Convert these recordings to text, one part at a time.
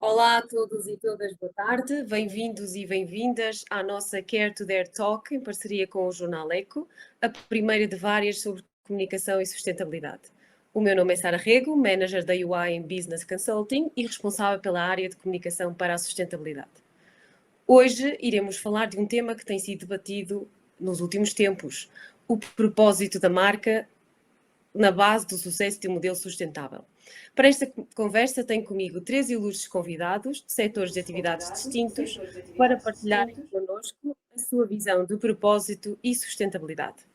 Olá a todos e todas, boa tarde. Bem-vindos e bem-vindas à nossa Care to Dare Talk, em parceria com o Jornal Eco, a primeira de várias sobre comunicação e sustentabilidade. O meu nome é Sara Rego, manager da UI em Business Consulting e responsável pela área de comunicação para a sustentabilidade. Hoje iremos falar de um tema que tem sido debatido nos últimos tempos: o propósito da marca na base do sucesso de um modelo sustentável. Para esta conversa, tenho comigo três ilustres convidados de setores de atividades distintos para partilharem connosco a sua visão de propósito e sustentabilidade.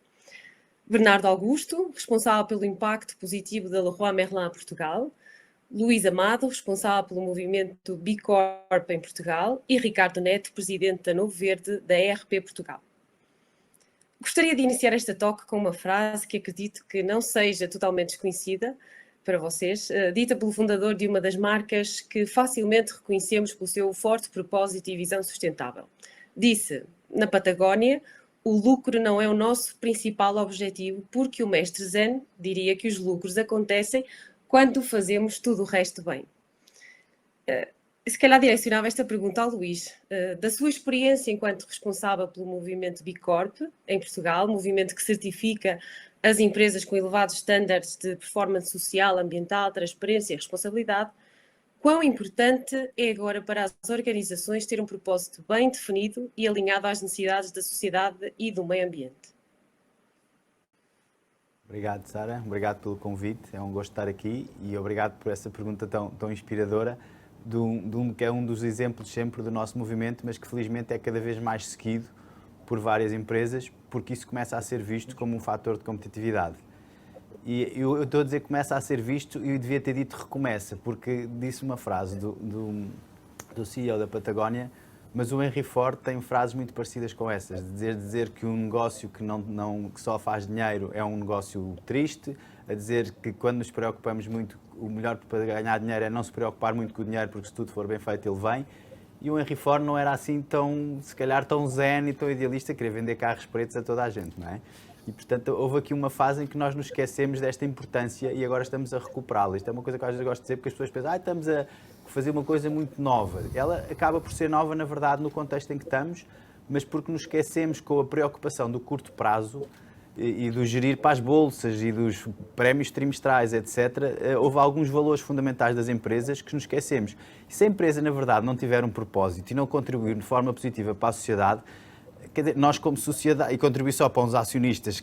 Bernardo Augusto, responsável pelo impacto positivo da Leroy Merlin Portugal, Luís Amado, responsável pelo movimento B Corp em Portugal, e Ricardo Neto, presidente da Novo Verde da ERP Portugal. Gostaria de iniciar esta talk com uma frase que acredito que não seja totalmente desconhecida para vocês, dita pelo fundador de uma das marcas que facilmente reconhecemos pelo seu forte propósito e visão sustentável. Disse, na Patagónia, o lucro não é o nosso principal objetivo, porque o mestre Zen diria que os lucros acontecem quando fazemos tudo o resto bem. Se calhar direcionava esta pergunta ao Luís. Da sua experiência enquanto responsável pelo movimento B Corp em Portugal, movimento que certifica as empresas com elevados estándares de performance social, ambiental, transparência e responsabilidade, quão importante é agora para as organizações ter um propósito bem definido e alinhado às necessidades da sociedade e do meio ambiente? Obrigado, Sara. Obrigado pelo convite. É um gosto estar aqui e obrigado por essa pergunta tão inspiradora, que é um dos exemplos sempre do nosso movimento, mas que felizmente é cada vez mais seguido por várias empresas, porque isso começa a ser visto como um fator de competitividade. E eu estou a dizer que começa a ser visto e eu devia ter dito recomeça, porque disse uma frase do CEO da Patagónia, mas o Henry Ford tem frases muito parecidas com essas, de dizer que um negócio que só faz dinheiro é um negócio triste, a dizer que quando nos preocupamos muito, o melhor para ganhar dinheiro é não se preocupar muito com o dinheiro, porque se tudo for bem feito ele vem. E o Henry Ford não era assim se calhar tão zen e tão idealista, queria vender carros pretos a toda a gente, não é? E, portanto, houve aqui uma fase em que nós nos esquecemos desta importância e agora estamos a recuperá-la. Isto é uma coisa que às vezes eu gosto de dizer, porque as pessoas pensam, estamos a fazer uma coisa muito nova. Ela acaba por ser nova, na verdade, no contexto em que estamos, mas porque nos esquecemos com a preocupação do curto prazo e do gerir para as bolsas e dos prémios trimestrais, etc., houve alguns valores fundamentais das empresas que nos esquecemos. E se a empresa, na verdade, não tiver um propósito e não contribuir de forma positiva para a sociedade, quer dizer, nós como sociedade, e contribuir só para uns acionistas,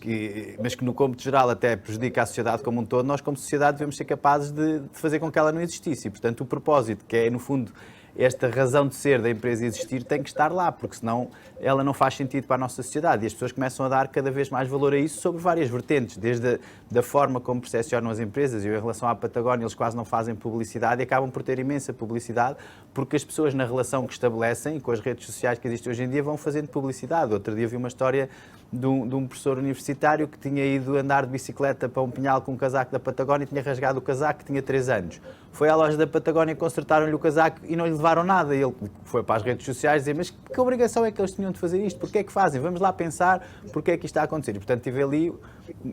mas que no cômputo geral até prejudica a sociedade como um todo, nós como sociedade devemos ser capazes de fazer com que ela não existisse. E, portanto, o propósito, que é, no fundo, esta razão de ser da empresa existir, tem que estar lá, porque senão ela não faz sentido para a nossa sociedade. E as pessoas começam a dar cada vez mais valor a isso sobre várias vertentes, desde da forma como percepcionam as empresas. E em relação à Patagónia, eles quase não fazem publicidade e acabam por ter imensa publicidade, porque as pessoas, na relação que estabelecem com as redes sociais que existem hoje em dia, vão fazendo publicidade. Outro dia vi uma história de um professor universitário que tinha ido andar de bicicleta para um pinhal com um casaco da Patagónia e tinha rasgado o casaco, que tinha 3 anos. Foi à loja da Patagónia, consertaram-lhe o casaco e não lhe levaram nada. E ele foi para as redes sociais dizer, mas que obrigação é que eles tinham de fazer isto? Porquê é que fazem? Vamos lá pensar porque é que isto está a acontecer. E, portanto, tive ali,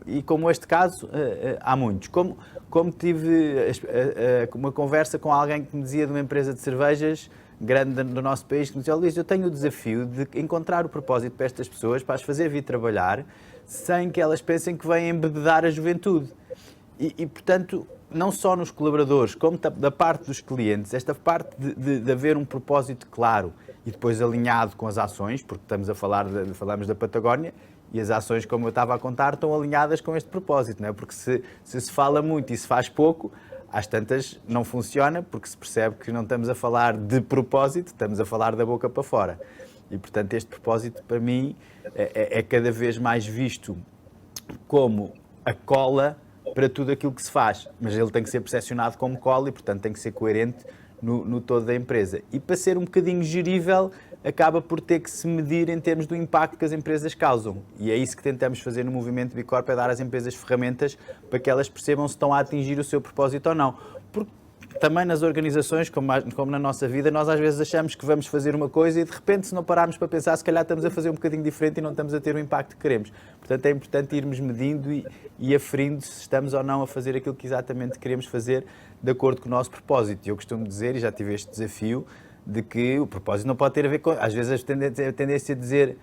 e como este caso, há muitos. Como tive uma conversa com alguém que me dizia de uma empresa de cervejas grande do nosso país, que me dizia, Luís, eu tenho o desafio de encontrar o propósito para estas pessoas, para as fazer vir trabalhar, sem que elas pensem que vêm embebedar a juventude. E, portanto, não só nos colaboradores, como da parte dos clientes, esta parte de haver um propósito claro e depois alinhado com as ações, porque estamos a falamos da Patagónia, e as ações, como eu estava a contar, estão alinhadas com este propósito, não é? Porque se fala muito e se faz pouco, às tantas não funciona, porque se percebe que não estamos a falar de propósito, estamos a falar da boca para fora. E, portanto, este propósito, para mim, é cada vez mais visto como a cola para tudo aquilo que se faz. Mas ele tem que ser percepcionado como cola e, portanto, tem que ser coerente no todo da empresa. E, para ser um bocadinho gerível, acaba por ter que se medir em termos do impacto que as empresas causam. E é isso que tentamos fazer no movimento B Corp, é dar às empresas ferramentas para que elas percebam se estão a atingir o seu propósito ou não. Porque também nas organizações, como na nossa vida, nós às vezes achamos que vamos fazer uma coisa e de repente, se não pararmos para pensar, se calhar estamos a fazer um bocadinho diferente e não estamos a ter o impacto que queremos. Portanto, é importante irmos medindo e aferindo se estamos ou não a fazer aquilo que exatamente queremos fazer de acordo com o nosso propósito. E eu costumo dizer, e já tive este desafio, de que o propósito não pode ter a ver com... Às vezes a tendência de dizer...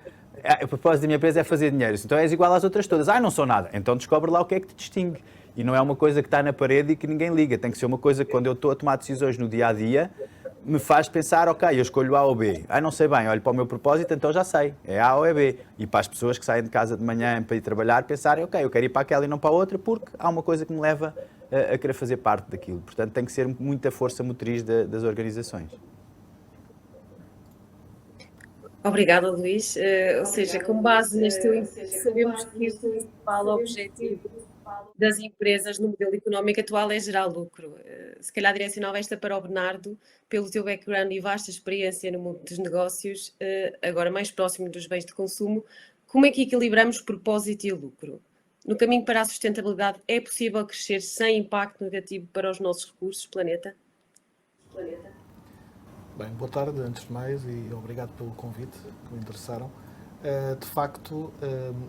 o propósito da minha empresa é fazer dinheiro. Então és igual às outras todas. Não sou nada. Então descobre lá o que é que te distingue. E não é uma coisa que está na parede e que ninguém liga. Tem que ser uma coisa que, quando eu estou a tomar decisões no dia-a-dia, me faz pensar, ok, eu escolho A ou B. Não sei bem, olho para o meu propósito, então já sei. É A ou é B. E para as pessoas que saem de casa de manhã para ir trabalhar, pensarem, ok, eu quero ir para aquela e não para a outra, porque há uma coisa que me leva a querer fazer parte daquilo. Portanto, tem que ser muita força motriz das organizações. Obrigada, Luís. Ou seja, com base neste teu sabemos que o principal objetivo das empresas no modelo económico atual é gerar lucro. Se calhar direcionava esta para o Bernardo, pelo teu background e vasta experiência no mundo dos negócios, agora mais próximo dos bens de consumo, como é que equilibramos propósito e lucro? No caminho para a sustentabilidade, é possível crescer sem impacto negativo para os nossos recursos, planeta? Bem, boa tarde, antes de mais, e obrigado pelo convite, que me interessaram. De facto,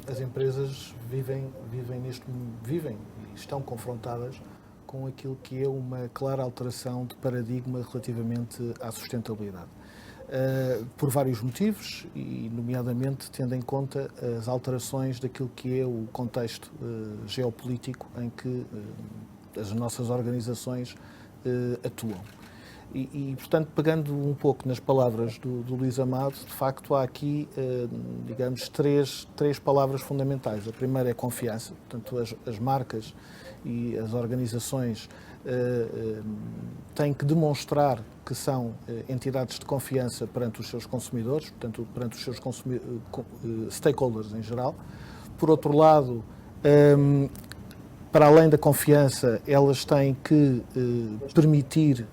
as empresas vivem e estão confrontadas com aquilo que é uma clara alteração de paradigma relativamente à sustentabilidade. Por vários motivos, e nomeadamente tendo em conta as alterações daquilo que é o contexto geopolítico em que as nossas organizações atuam. Portanto, pegando um pouco nas palavras do Luís Amado, de facto há aqui, digamos, três palavras fundamentais. A primeira é confiança, portanto as marcas e as organizações têm que demonstrar que são entidades de confiança perante os seus consumidores, portanto perante os seus stakeholders em geral. Por outro lado, para além da confiança, elas têm que permitir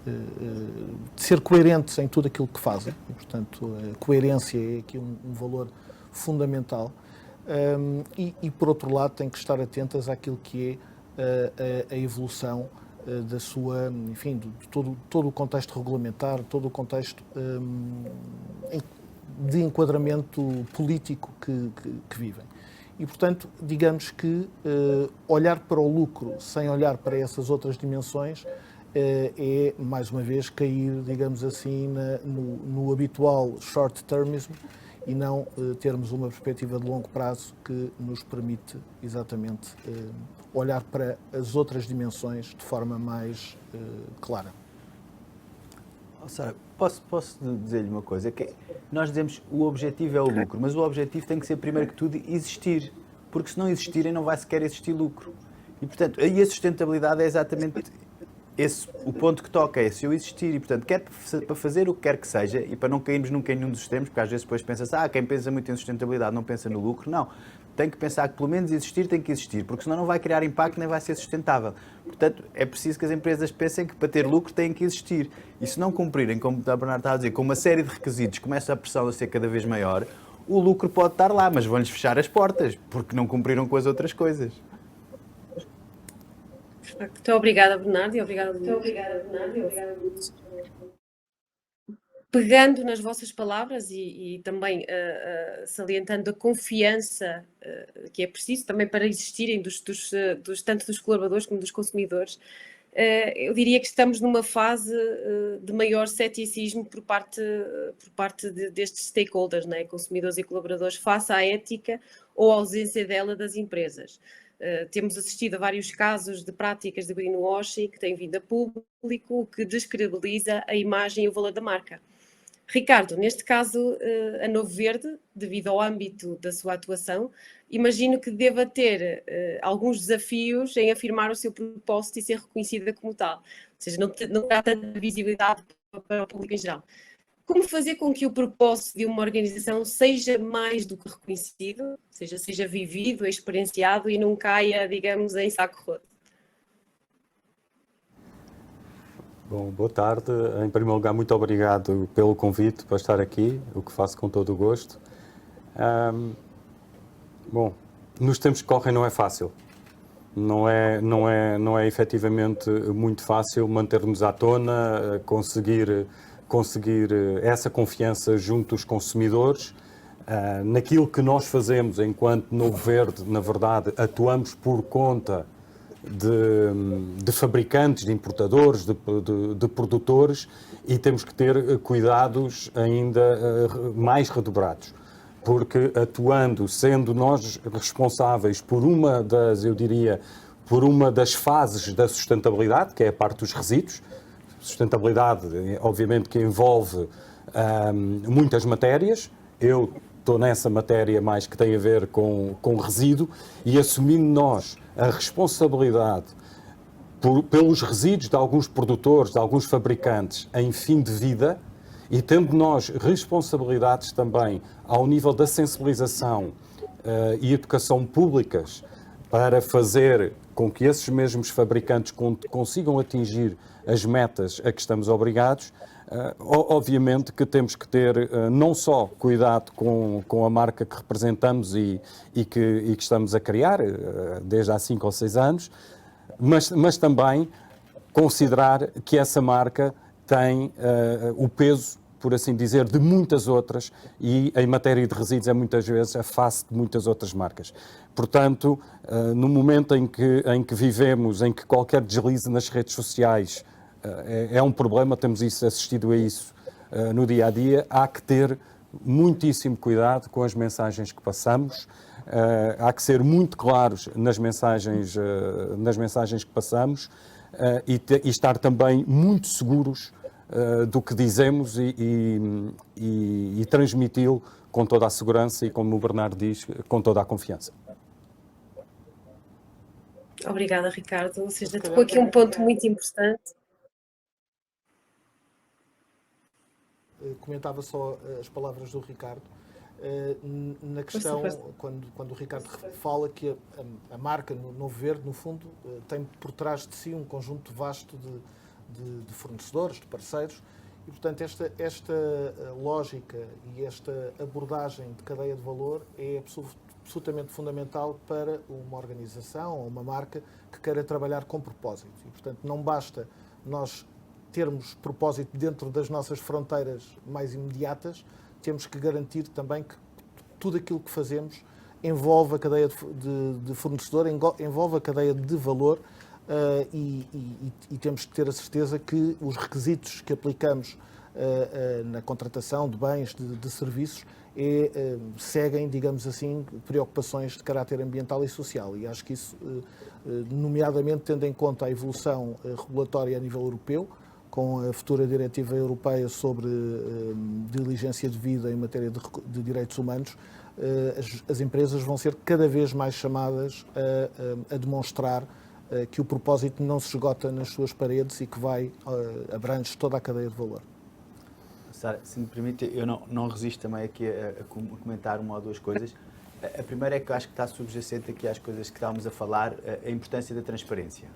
ser coerentes em tudo aquilo que fazem. E, portanto, a coerência é aqui um valor fundamental. Por outro lado, têm que estar atentas àquilo que é a evolução da sua, enfim, de todo o contexto regulamentar, todo o contexto de enquadramento político que vivem. E, portanto, digamos que olhar para o lucro sem olhar para essas outras dimensões é, mais uma vez, cair, digamos assim, no habitual short-termism e não termos uma perspectiva de longo prazo que nos permite, exatamente, olhar para as outras dimensões de forma mais clara. Sara, posso dizer-lhe uma coisa? Que nós dizemos o objetivo é o lucro, mas o objetivo tem que ser, primeiro que tudo, existir. Porque se não existirem, não vai sequer existir lucro. E, portanto, aí a sustentabilidade é exatamente esse, o ponto que toca, é se eu existir. E, portanto, quer para fazer o que quer que seja, e para não cairmos nunca em nenhum dos extremos, porque às vezes depois pensa-se, quem pensa muito em sustentabilidade não pensa no lucro. Não. Tem que pensar que pelo menos existir tem que existir, porque senão não vai criar impacto nem vai ser sustentável. Portanto, é preciso que as empresas pensem que para ter lucro têm que existir. E se não cumprirem, como o Bernardo está a dizer, com uma série de requisitos, começa a pressão a ser cada vez maior, o lucro pode estar lá, mas vão-lhes fechar as portas, porque não cumpriram com as outras coisas. Muito obrigada, Bernardo, e obrigada, Luís. Pegando nas vossas palavras e também salientando a confiança que é preciso também para existirem tanto dos colaboradores como dos consumidores, eu diria que estamos numa fase de maior ceticismo por parte destes stakeholders, né? Consumidores e colaboradores, face à ética ou à ausência dela das empresas. Temos assistido a vários casos de práticas de greenwashing que têm vindo a público, o que descredibiliza a imagem e o valor da marca. Ricardo, neste caso, a Novo Verde, devido ao âmbito da sua atuação, imagino que deva ter alguns desafios em afirmar o seu propósito e ser reconhecida como tal. Ou seja, não terá tanta visibilidade para o público em geral. Como fazer com que o propósito de uma organização seja mais do que reconhecido, ou seja vivido, experienciado e não caia, digamos, em saco roto? Bom, boa tarde. Em primeiro lugar, muito obrigado pelo convite para estar aqui, o que faço com todo o gosto. Bom, nos tempos que correm não é fácil. Não é efetivamente muito fácil manter-nos à tona, conseguir essa confiança junto dos consumidores. Naquilo que nós fazemos enquanto Novo Verde, na verdade, atuamos por conta de fabricantes, de importadores, de produtores, e temos que ter cuidados ainda mais redobrados. Porque atuando, sendo nós responsáveis por uma das fases da sustentabilidade, que é a parte dos resíduos, sustentabilidade, obviamente, que envolve muitas matérias. Eu estou nessa matéria mais que tem a ver com resíduo, e assumindo nós a responsabilidade pelos resíduos de alguns produtores, de alguns fabricantes em fim de vida, e tendo nós responsabilidades também ao nível da sensibilização e educação públicas para fazer com que esses mesmos fabricantes consigam atingir as metas a que estamos obrigados, obviamente que temos que ter não só cuidado com a marca que representamos e que estamos a criar desde há 5 ou 6 anos, mas também considerar que essa marca tem o peso, por assim dizer, de muitas outras, e em matéria de resíduos é muitas vezes a face de muitas outras marcas. Portanto, no momento em que vivemos, em que qualquer deslize nas redes sociais é um problema, temos assistido a isso no dia a dia, há que ter muitíssimo cuidado com as mensagens que passamos, há que ser muito claros nas mensagens que passamos e estar também muito seguros do que dizemos e transmiti-lo com toda a segurança e, como o Bernardo diz, com toda a confiança. Obrigada, Ricardo. Ou seja, tocou aqui um ponto muito importante. Comentava só as palavras do Ricardo. Na questão, quando o Ricardo fala que a marca Novo Verde, no fundo, tem por trás de si um conjunto vasto de fornecedores, de parceiros, e, portanto, esta lógica e esta abordagem de cadeia de valor é absolutamente fundamental para uma organização ou uma marca que queira trabalhar com propósito. E, portanto, não basta nós termos propósito dentro das nossas fronteiras mais imediatas, temos que garantir também que tudo aquilo que fazemos envolve a cadeia de fornecedor, envolve a cadeia de valor, e temos que ter a certeza que os requisitos que aplicamos na contratação de bens, de serviços, seguem, digamos assim, preocupações de caráter ambiental e social. E acho que isso, nomeadamente tendo em conta a evolução regulatória a nível europeu, com a futura diretiva europeia sobre diligência de vida em matéria de direitos humanos, as empresas vão ser cada vez mais chamadas a demonstrar que o propósito não se esgota nas suas paredes e que abrange toda a cadeia de valor. Sara, se me permite, eu não resisto também aqui a comentar uma ou duas coisas. A primeira é que eu acho que está subjacente aqui às coisas que estávamos a falar, a importância da transparência.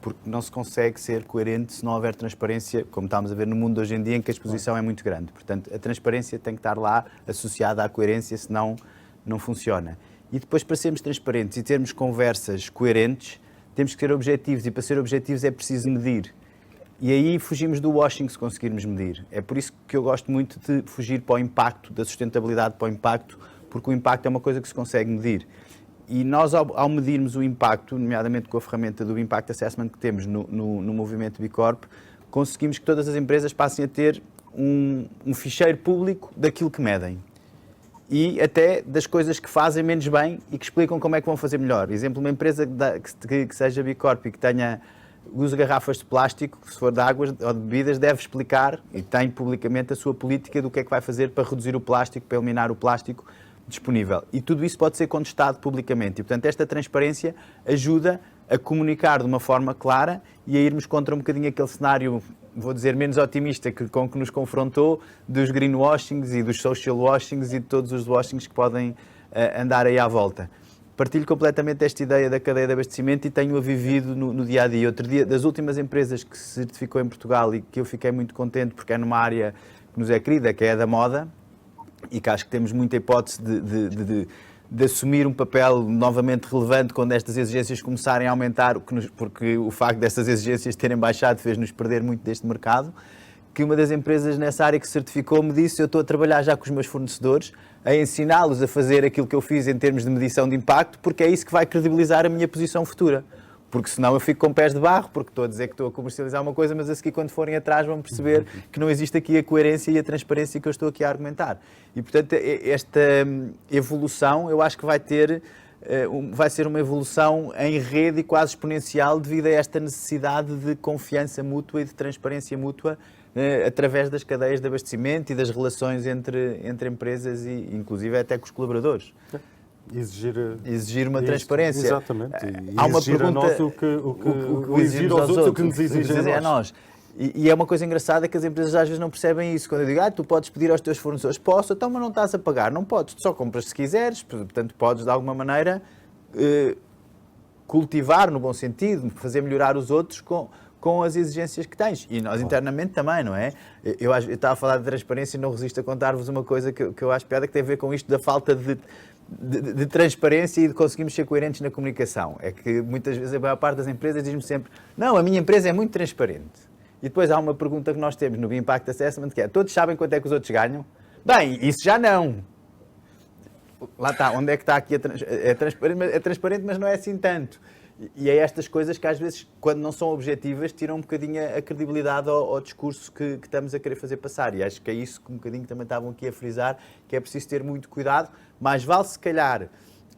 Porque não se consegue ser coerente se não houver transparência, como estamos a ver no mundo de hoje em dia, em que a exposição é muito grande. Portanto, a transparência tem que estar lá associada à coerência, senão não funciona. E depois, para sermos transparentes e termos conversas coerentes, temos que ter objetivos, e para ser objetivos é preciso medir. E aí fugimos do washing se conseguirmos medir. É por isso que eu gosto muito de fugir para o impacto, da sustentabilidade para o impacto, porque o impacto é uma coisa que se consegue medir. E nós, ao medirmos o impacto, nomeadamente com a ferramenta do Impact Assessment que temos no movimento B Corp, conseguimos que todas as empresas passem a ter um ficheiro público daquilo que medem. E até das coisas que fazem menos bem e que explicam como é que vão fazer melhor. Exemplo, uma empresa que seja B Corp e que use garrafas de plástico, se for de águas ou de bebidas, deve explicar e tem publicamente a sua política do que é que vai fazer para reduzir o plástico, para eliminar o plástico disponível. E tudo isso pode ser contestado publicamente. E, portanto, esta transparência ajuda a comunicar de uma forma clara e a irmos contra um bocadinho aquele cenário, vou dizer, menos otimista com que nos confrontou, dos greenwashings e dos social washings e de todos os washings que podem andar aí à volta. Partilho completamente esta ideia da cadeia de abastecimento e tenho-a vivido no dia-a-dia. Outro dia, das últimas empresas que se certificou em Portugal e que eu fiquei muito contente porque é numa área que nos é querida, que é a da moda, e que acho que temos muita hipótese de assumir um papel novamente relevante quando estas exigências começarem a aumentar, porque o facto dessas exigências terem baixado fez-nos perder muito deste mercado, que uma das empresas nessa área que certificou me disse: eu estou a trabalhar já com os meus fornecedores, a ensiná-los a fazer aquilo que eu fiz em termos de medição de impacto, porque é isso que vai credibilizar a minha posição futura. Porque senão eu fico com pés de barro, porque estou a dizer que estou a comercializar uma coisa, mas a seguir quando forem atrás vão perceber que não existe aqui a coerência e a transparência que eu estou aqui a argumentar. E portanto esta evolução eu acho que vai ser uma evolução em rede e quase exponencial devido a esta necessidade de confiança mútua e de transparência mútua através das cadeias de abastecimento e das relações entre empresas e inclusive até com os colaboradores. Exigir uma transparência. Exatamente. E há uma exigir pergunta, a nós o que exigir aos outros o que nos exigem a nós. E é uma coisa engraçada que as empresas às vezes não percebem isso. Quando eu digo, tu podes pedir aos teus fornecedores, posso, então, mas não estás a pagar. Não podes, tu só compras se quiseres, portanto podes de alguma maneira cultivar, no bom sentido, fazer melhorar os outros com as exigências que tens. E nós internamente também, não é? Eu estava a falar de transparência e não resisto a contar-vos uma coisa que eu acho piada, que tem a ver com isto da falta de transparência e de conseguirmos ser coerentes na comunicação. É que muitas vezes a maior parte das empresas diz-me sempre: não, a minha empresa é muito transparente. E depois há uma pergunta que nós temos no Impact Assessment, que é: todos sabem quanto é que os outros ganham? Bem, isso já não. Lá está, onde é que está aqui é transparente, mas não é assim tanto. E é estas coisas que às vezes, quando não são objetivas, tiram um bocadinho a credibilidade ao discurso que estamos a querer fazer passar. E acho que é isso que um bocadinho também estavam aqui a frisar, que é preciso ter muito cuidado. Mais vale, se calhar,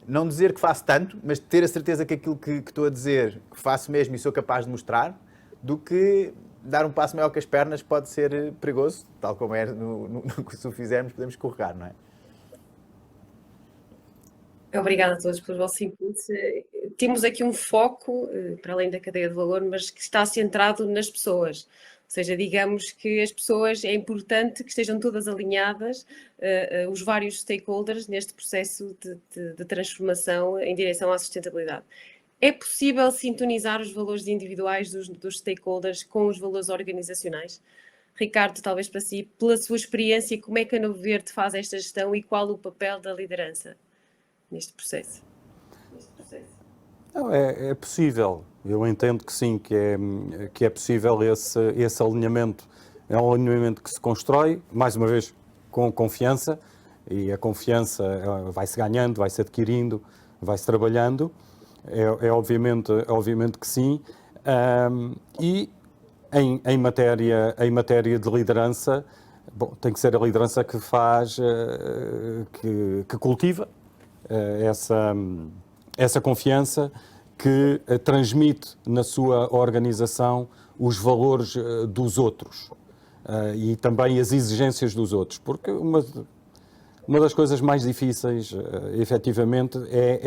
não dizer que faço tanto, mas ter a certeza que aquilo que estou a dizer que faço mesmo e sou capaz de mostrar, do que dar um passo maior que as pernas pode ser perigoso, tal como é se o fizermos podemos escorregar, não é? Obrigada a todos pelos vossos inputs. Temos aqui um foco, para além da cadeia de valor, mas que está centrado nas pessoas. Ou seja, digamos que as pessoas, é importante que estejam todas alinhadas, os vários stakeholders, neste processo de transformação em direção à sustentabilidade. É possível sintonizar os valores individuais dos stakeholders com os valores organizacionais? Ricardo, talvez para si, pela sua experiência, como é que a Novo Verde faz esta gestão e qual o papel da liderança neste processo? Não, é possível. Eu entendo que sim, que é possível esse alinhamento. É um alinhamento que se constrói, mais uma vez, com confiança, e a confiança vai-se ganhando, vai-se adquirindo, vai-se trabalhando. É obviamente que sim. E em matéria de liderança, bom, tem que ser a liderança que faz, que cultiva essa confiança, que transmite na sua organização os valores dos outros e também as exigências dos outros. Porque uma das coisas mais difíceis, efetivamente, é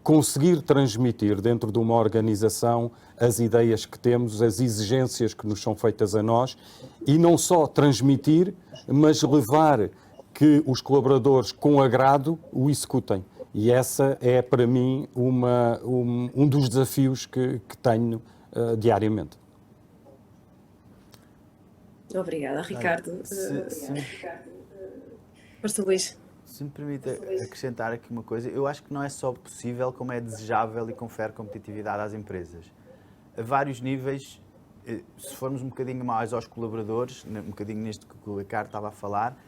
conseguir transmitir dentro de uma organização as ideias que temos, as exigências que nos são feitas a nós, e não só transmitir, mas levar que os colaboradores com agrado o executem. E essa é, para mim, um dos desafios que tenho diariamente. Obrigada, Ricardo. Força, Luís. Se me permite acrescentar aqui uma coisa, eu acho que não é só possível, como é desejável e confere competitividade às empresas. A vários níveis, se formos um bocadinho mais aos colaboradores, um bocadinho neste que o Ricardo estava a falar,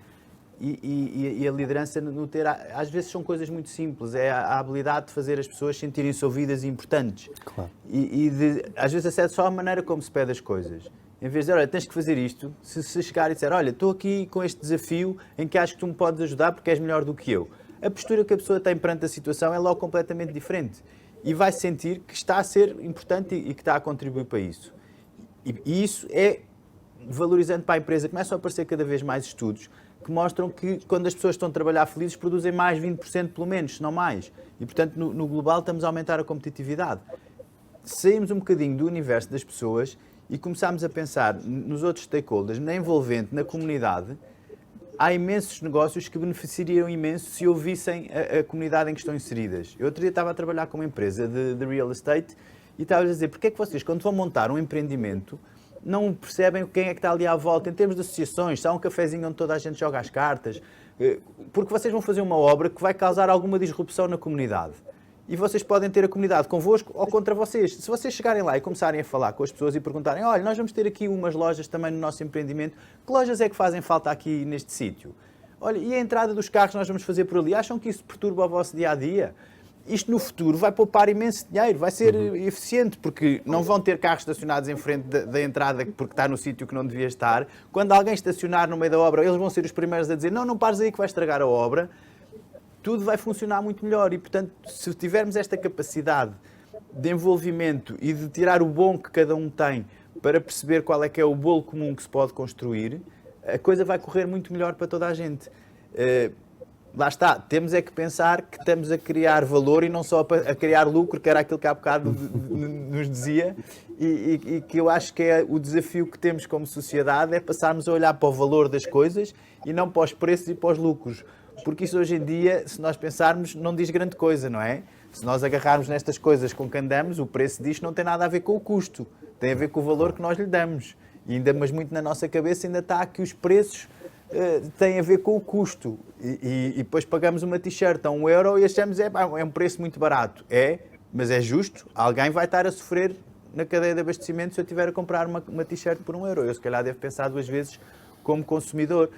e a liderança no ter, às vezes são coisas muito simples, é a habilidade de fazer as pessoas sentirem-se ouvidas e importantes. Claro. Às vezes é só a maneira como se pede as coisas. Em vez de dizer, olha, tens que fazer isto, se chegar e disser, olha, estou aqui com este desafio em que acho que tu me podes ajudar porque és melhor do que eu. A postura que a pessoa tem perante a situação é logo completamente diferente. E vai sentir que está a ser importante e que está a contribuir para isso. E isso é valorizante para a empresa. Começam a aparecer cada vez mais estudos que mostram que quando as pessoas estão a trabalhar felizes produzem mais 20% pelo menos, se não mais. E portanto no global estamos a aumentar a competitividade. Saímos um bocadinho do universo das pessoas e começámos a pensar nos outros stakeholders, na envolvente, na comunidade. Há imensos negócios que beneficiariam imenso se ouvissem a comunidade em que estão inseridas. Eu outro dia estava a trabalhar com uma empresa de real estate e estava a dizer, porque é que vocês, quando vão montar um empreendimento, não percebem quem é que está ali à volta, em termos de associações, se há um cafezinho onde toda a gente joga as cartas, Porque vocês vão fazer uma obra que vai causar alguma disrupção na comunidade. E vocês podem ter a comunidade convosco ou contra vocês. Se vocês chegarem lá e começarem a falar com as pessoas e perguntarem: olha, nós vamos ter aqui umas lojas também no nosso empreendimento, que lojas é que fazem falta aqui neste sítio? Olha, e a entrada dos carros nós vamos fazer por ali? Acham que isso perturba o vosso dia-a-dia? Isto no futuro vai poupar imenso dinheiro, vai ser eficiente, porque não vão ter carros estacionados em frente da entrada porque está no sítio que não devia estar. Quando alguém estacionar no meio da obra, eles vão ser os primeiros a dizer: não pares aí que vai estragar a obra. Tudo vai funcionar muito melhor e, portanto, se tivermos esta capacidade de envolvimento e de tirar o bom que cada um tem para perceber qual é que é o bolo comum que se pode construir, a coisa vai correr muito melhor para toda a gente. Lá está, temos é que pensar que estamos a criar valor e não só a criar lucro, que era aquilo que há bocado nos dizia, e que eu acho que é o desafio que temos como sociedade, é passarmos a olhar para o valor das coisas e não para os preços e para os lucros. Porque isso hoje em dia, se nós pensarmos, não diz grande coisa, não é? Se nós agarrarmos nestas coisas com que andamos, o preço disto não tem nada a ver com o custo, tem a ver com o valor que nós lhe damos. E ainda, mas muito na nossa cabeça ainda está que os preços têm a ver com o custo. E depois pagamos uma t-shirt a €1 e achamos que é um preço muito barato. É, mas é justo. Alguém vai estar a sofrer na cadeia de abastecimento se eu estiver a comprar uma t-shirt por €1. Eu se calhar devo pensar 2 vezes como consumidor.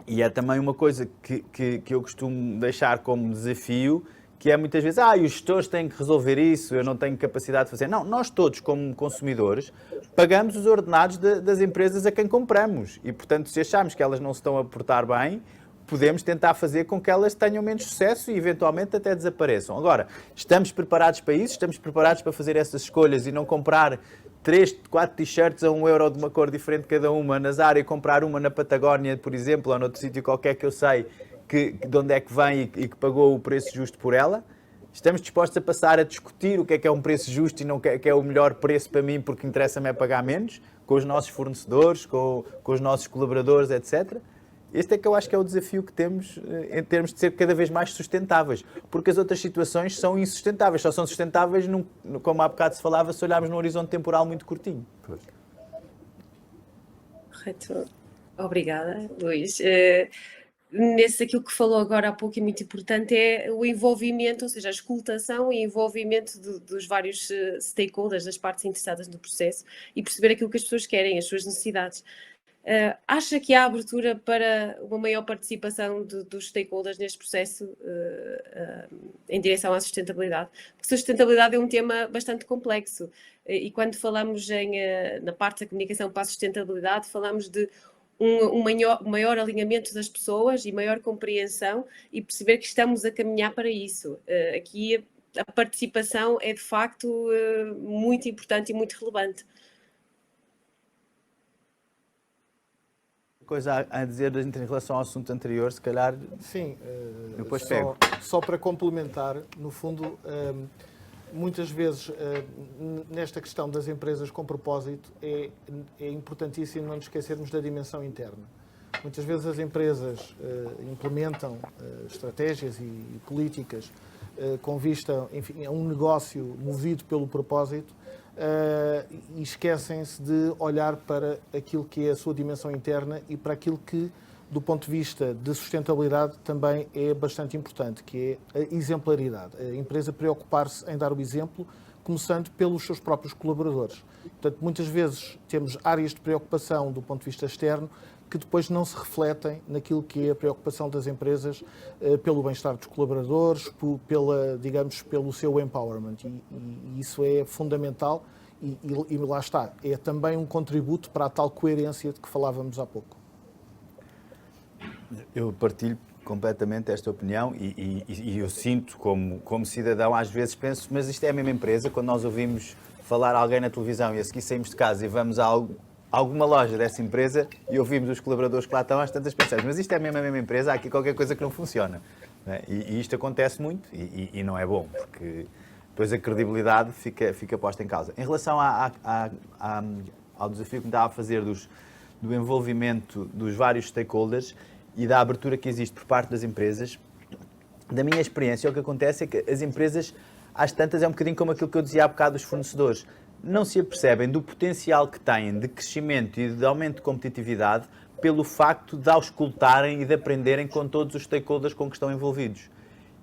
E é também uma coisa que eu costumo deixar como desafio, que é muitas vezes, os gestores têm que resolver isso, eu não tenho capacidade de fazer. Não, nós todos, como consumidores, pagamos os ordenados das empresas a quem compramos. E, portanto, se acharmos que elas não se estão a portar bem, podemos tentar fazer com que elas tenham menos sucesso e, eventualmente, até desapareçam. Agora, estamos preparados para isso? Estamos preparados para fazer essas escolhas e não comprar 3, 4 t-shirts a €1 de uma cor diferente cada uma na Zara e comprar uma na Patagónia, por exemplo, ou noutro sítio qualquer que eu sei de onde é que vem e que pagou o preço justo por ela? Estamos dispostos a passar a discutir o que é um preço justo e não que é o melhor preço para mim porque interessa-me é pagar menos, com os nossos fornecedores, com os nossos colaboradores, etc. Este é que eu acho que é o desafio que temos em termos de ser cada vez mais sustentáveis, porque as outras situações são insustentáveis, só são sustentáveis, como há bocado se falava, se olharmos num horizonte temporal muito curtinho. Correto. Obrigada, Luís. Aquilo que falou agora há pouco e muito importante é o envolvimento, ou seja, a escutação e envolvimento dos vários stakeholders, das partes interessadas no processo e perceber aquilo que as pessoas querem, as suas necessidades. Acha que há abertura para uma maior participação dos stakeholders neste processo em direção à sustentabilidade? Porque a sustentabilidade é um tema bastante complexo e quando falamos na parte da comunicação para a sustentabilidade, falamos de um maior alinhamento das pessoas e maior compreensão e perceber que estamos a caminhar para isso. Aqui a participação é de facto muito importante e muito relevante. Coisa a dizer em relação ao assunto anterior, se calhar. Sim, depois pego. Só para complementar, no fundo, muitas vezes nesta questão das empresas com propósito é importantíssimo não nos esquecermos da dimensão interna. Muitas vezes as empresas implementam estratégias e políticas com vista, enfim, a um negócio movido pelo propósito. E esquecem-se de olhar para aquilo que é a sua dimensão interna e para aquilo que, do ponto de vista de sustentabilidade, também é bastante importante, que é a exemplaridade. A empresa preocupar-se em dar o exemplo, começando pelos seus próprios colaboradores. Portanto, muitas vezes temos áreas de preocupação do ponto de vista externo que depois não se refletem naquilo que é a preocupação das empresas pelo bem-estar dos colaboradores, pelo seu empowerment. E isso é fundamental e lá está. É também um contributo para a tal coerência de que falávamos há pouco. Eu partilho completamente esta opinião e eu sinto como cidadão, às vezes penso, mas isto é a mesma empresa, quando nós ouvimos falar alguém na televisão e a seguir saímos de casa e vamos a alguma loja dessa empresa e ouvimos os colaboradores que lá estão, às tantas pensamos, mas isto é a mesma empresa, há aqui qualquer coisa que não funciona. Né? E isto acontece muito e não é bom, porque depois a credibilidade fica posta em causa. Em relação ao desafio que me estava a fazer do envolvimento dos vários stakeholders e da abertura que existe por parte das empresas, da minha experiência, o que acontece é que as empresas, às tantas, é um bocadinho como aquilo que eu dizia há bocado dos fornecedores, não se apercebem do potencial que têm de crescimento e de aumento de competitividade pelo facto de auscultarem e de aprenderem com todos os stakeholders com que estão envolvidos.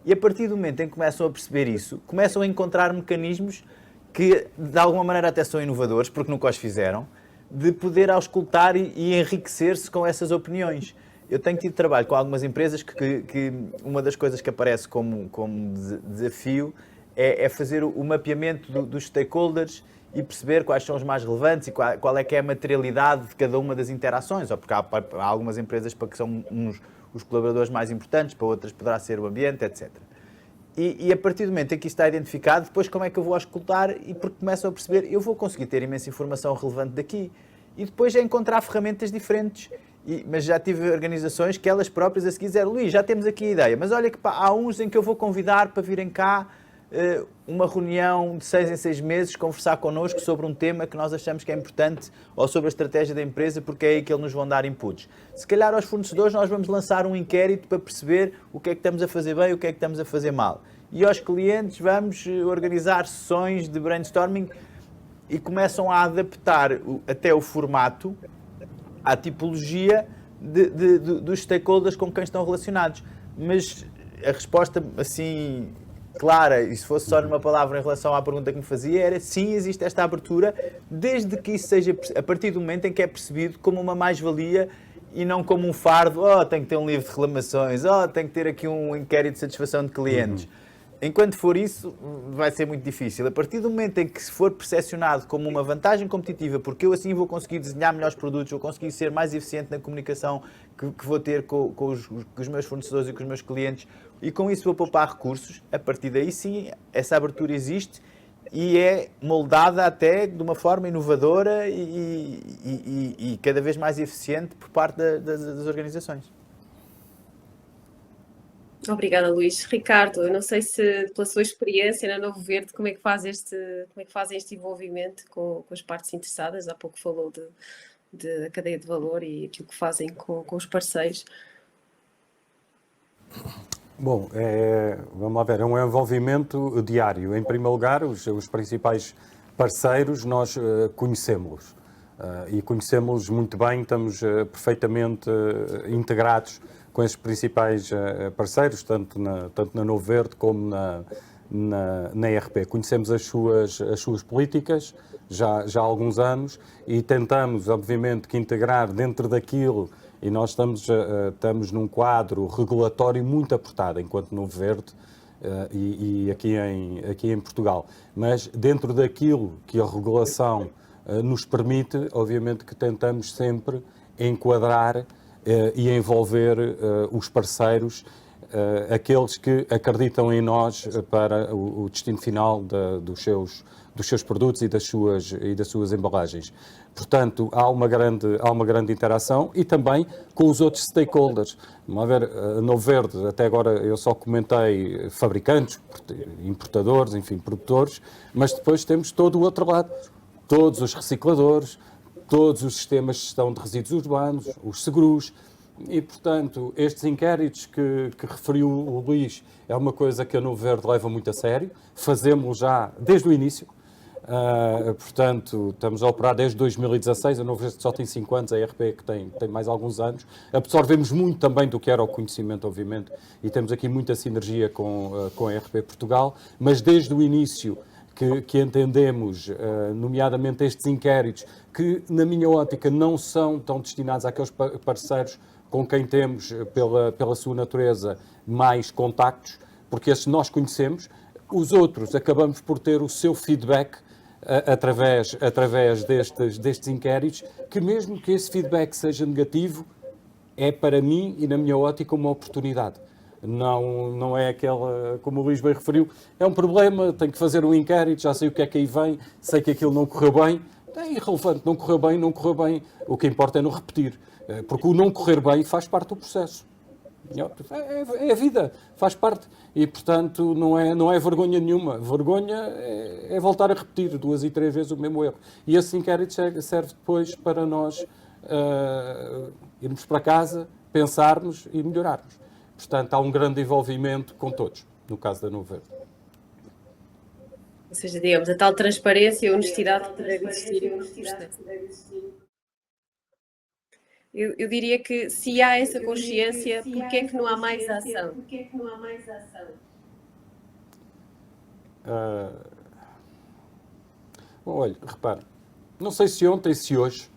E a partir do momento em que começam a perceber isso, começam a encontrar mecanismos que de alguma maneira até são inovadores, porque nunca os fizeram, de poder auscultar e enriquecer-se com essas opiniões. Eu tenho tido trabalho com algumas empresas que uma das coisas que aparece como desafio é fazer o mapeamento dos stakeholders e perceber quais são os mais relevantes e qual é que é a materialidade de cada uma das interações, ou porque há algumas empresas para que são os colaboradores mais importantes, para outras poderá ser o ambiente, etc. E a partir do momento em que isso está identificado, depois como é que eu vou auscultar e porque começam a perceber, eu vou conseguir ter imensa informação relevante daqui. E depois é encontrar ferramentas diferentes. Mas já tive organizações que elas próprias a seguir disseram, Luís, já temos aqui a ideia, mas olha que há uns em que eu vou convidar para virem cá uma reunião de 6 em 6 meses, conversar connosco sobre um tema que nós achamos que é importante ou sobre a estratégia da empresa, porque é aí que eles nos vão dar inputs. Se calhar aos fornecedores nós vamos lançar um inquérito para perceber o que é que estamos a fazer bem e o que é que estamos a fazer mal. E aos clientes vamos organizar sessões de brainstorming e começam a adaptar até o formato à tipologia dos stakeholders com quem estão relacionados. Mas a resposta assim clara, e se fosse só numa palavra em relação à pergunta que me fazia, era sim, existe esta abertura, desde que isso seja a partir do momento em que é percebido como uma mais-valia e não como um fardo, tenho que ter um livro de reclamações, tenho que ter aqui um inquérito de satisfação de clientes. Enquanto for isso, vai ser muito difícil. A partir do momento em que se for percepcionado como uma vantagem competitiva, porque eu assim vou conseguir desenhar melhores produtos, vou conseguir ser mais eficiente na comunicação que vou ter com os meus fornecedores e com os meus clientes, e com isso vou poupar recursos, a partir daí sim, essa abertura existe e é moldada até de uma forma inovadora e cada vez mais eficiente por parte das organizações. Obrigada, Luís. Ricardo, eu não sei se pela sua experiência na Novo Verde, como é que fazem este envolvimento com as partes interessadas? Há pouco falou da cadeia de valor e aquilo que fazem com os parceiros. Bom, vamos lá ver, é um envolvimento diário. Em primeiro lugar, os principais parceiros, nós conhecemos-los. E conhecemos-los muito bem, estamos perfeitamente integrados com esses principais parceiros, tanto na Novo Verde como na ERP. Conhecemos as suas políticas já há alguns anos e tentamos, obviamente, que integrar dentro daquilo, e nós estamos num quadro regulatório muito apertado, enquanto Novo Verde e aqui em Portugal. Mas dentro daquilo que a regulação nos permite, obviamente que tentamos sempre enquadrar e envolver os parceiros, aqueles que acreditam em nós para o destino final dos seus produtos e das suas embalagens. Portanto, há uma grande interação e também com os outros stakeholders. Vamos ver, a Novo Verde, até agora eu só comentei fabricantes, importadores, enfim, produtores, mas depois temos todo o outro lado, todos os recicladores, todos os sistemas de gestão de resíduos urbanos, os seguros, e, portanto, estes inquéritos que referiu o Luís é uma coisa que a Novo Verde leva muito a sério, fazemos já desde o início, portanto, estamos a operar desde 2016, a Novo Verde só tem 5 anos, a ERP que tem mais alguns anos, absorvemos muito também do que era o conhecimento, obviamente, e temos aqui muita sinergia com a ERP Portugal, mas desde o início que entendemos, nomeadamente estes inquéritos, que na minha ótica não são tão destinados àqueles parceiros com quem temos, pela sua natureza, mais contactos, porque esses nós conhecemos, os outros acabamos por ter o seu feedback através destes inquéritos, que mesmo que esse feedback seja negativo, é para mim e na minha ótica uma oportunidade. Não é aquela, como o Luís bem referiu, é um problema, tenho que fazer um inquérito, já sei o que é que aí vem, sei que aquilo não correu bem, é irrelevante, não correu bem, o que importa é não repetir, porque o não correr bem faz parte do processo. É a vida, faz parte, e portanto não é vergonha nenhuma, vergonha é voltar a repetir 2 e 3 vezes o mesmo erro. E esse inquérito serve depois para nós irmos para casa, pensarmos e melhorarmos. Portanto, há um grande envolvimento com todos, no caso da Novo Verde. Ou seja, digamos, a tal transparência e honestidade que deve existir. Eu diria que se há essa consciência, porque é que não há mais ação? Bom, olha, repara, não sei se ontem, se hoje,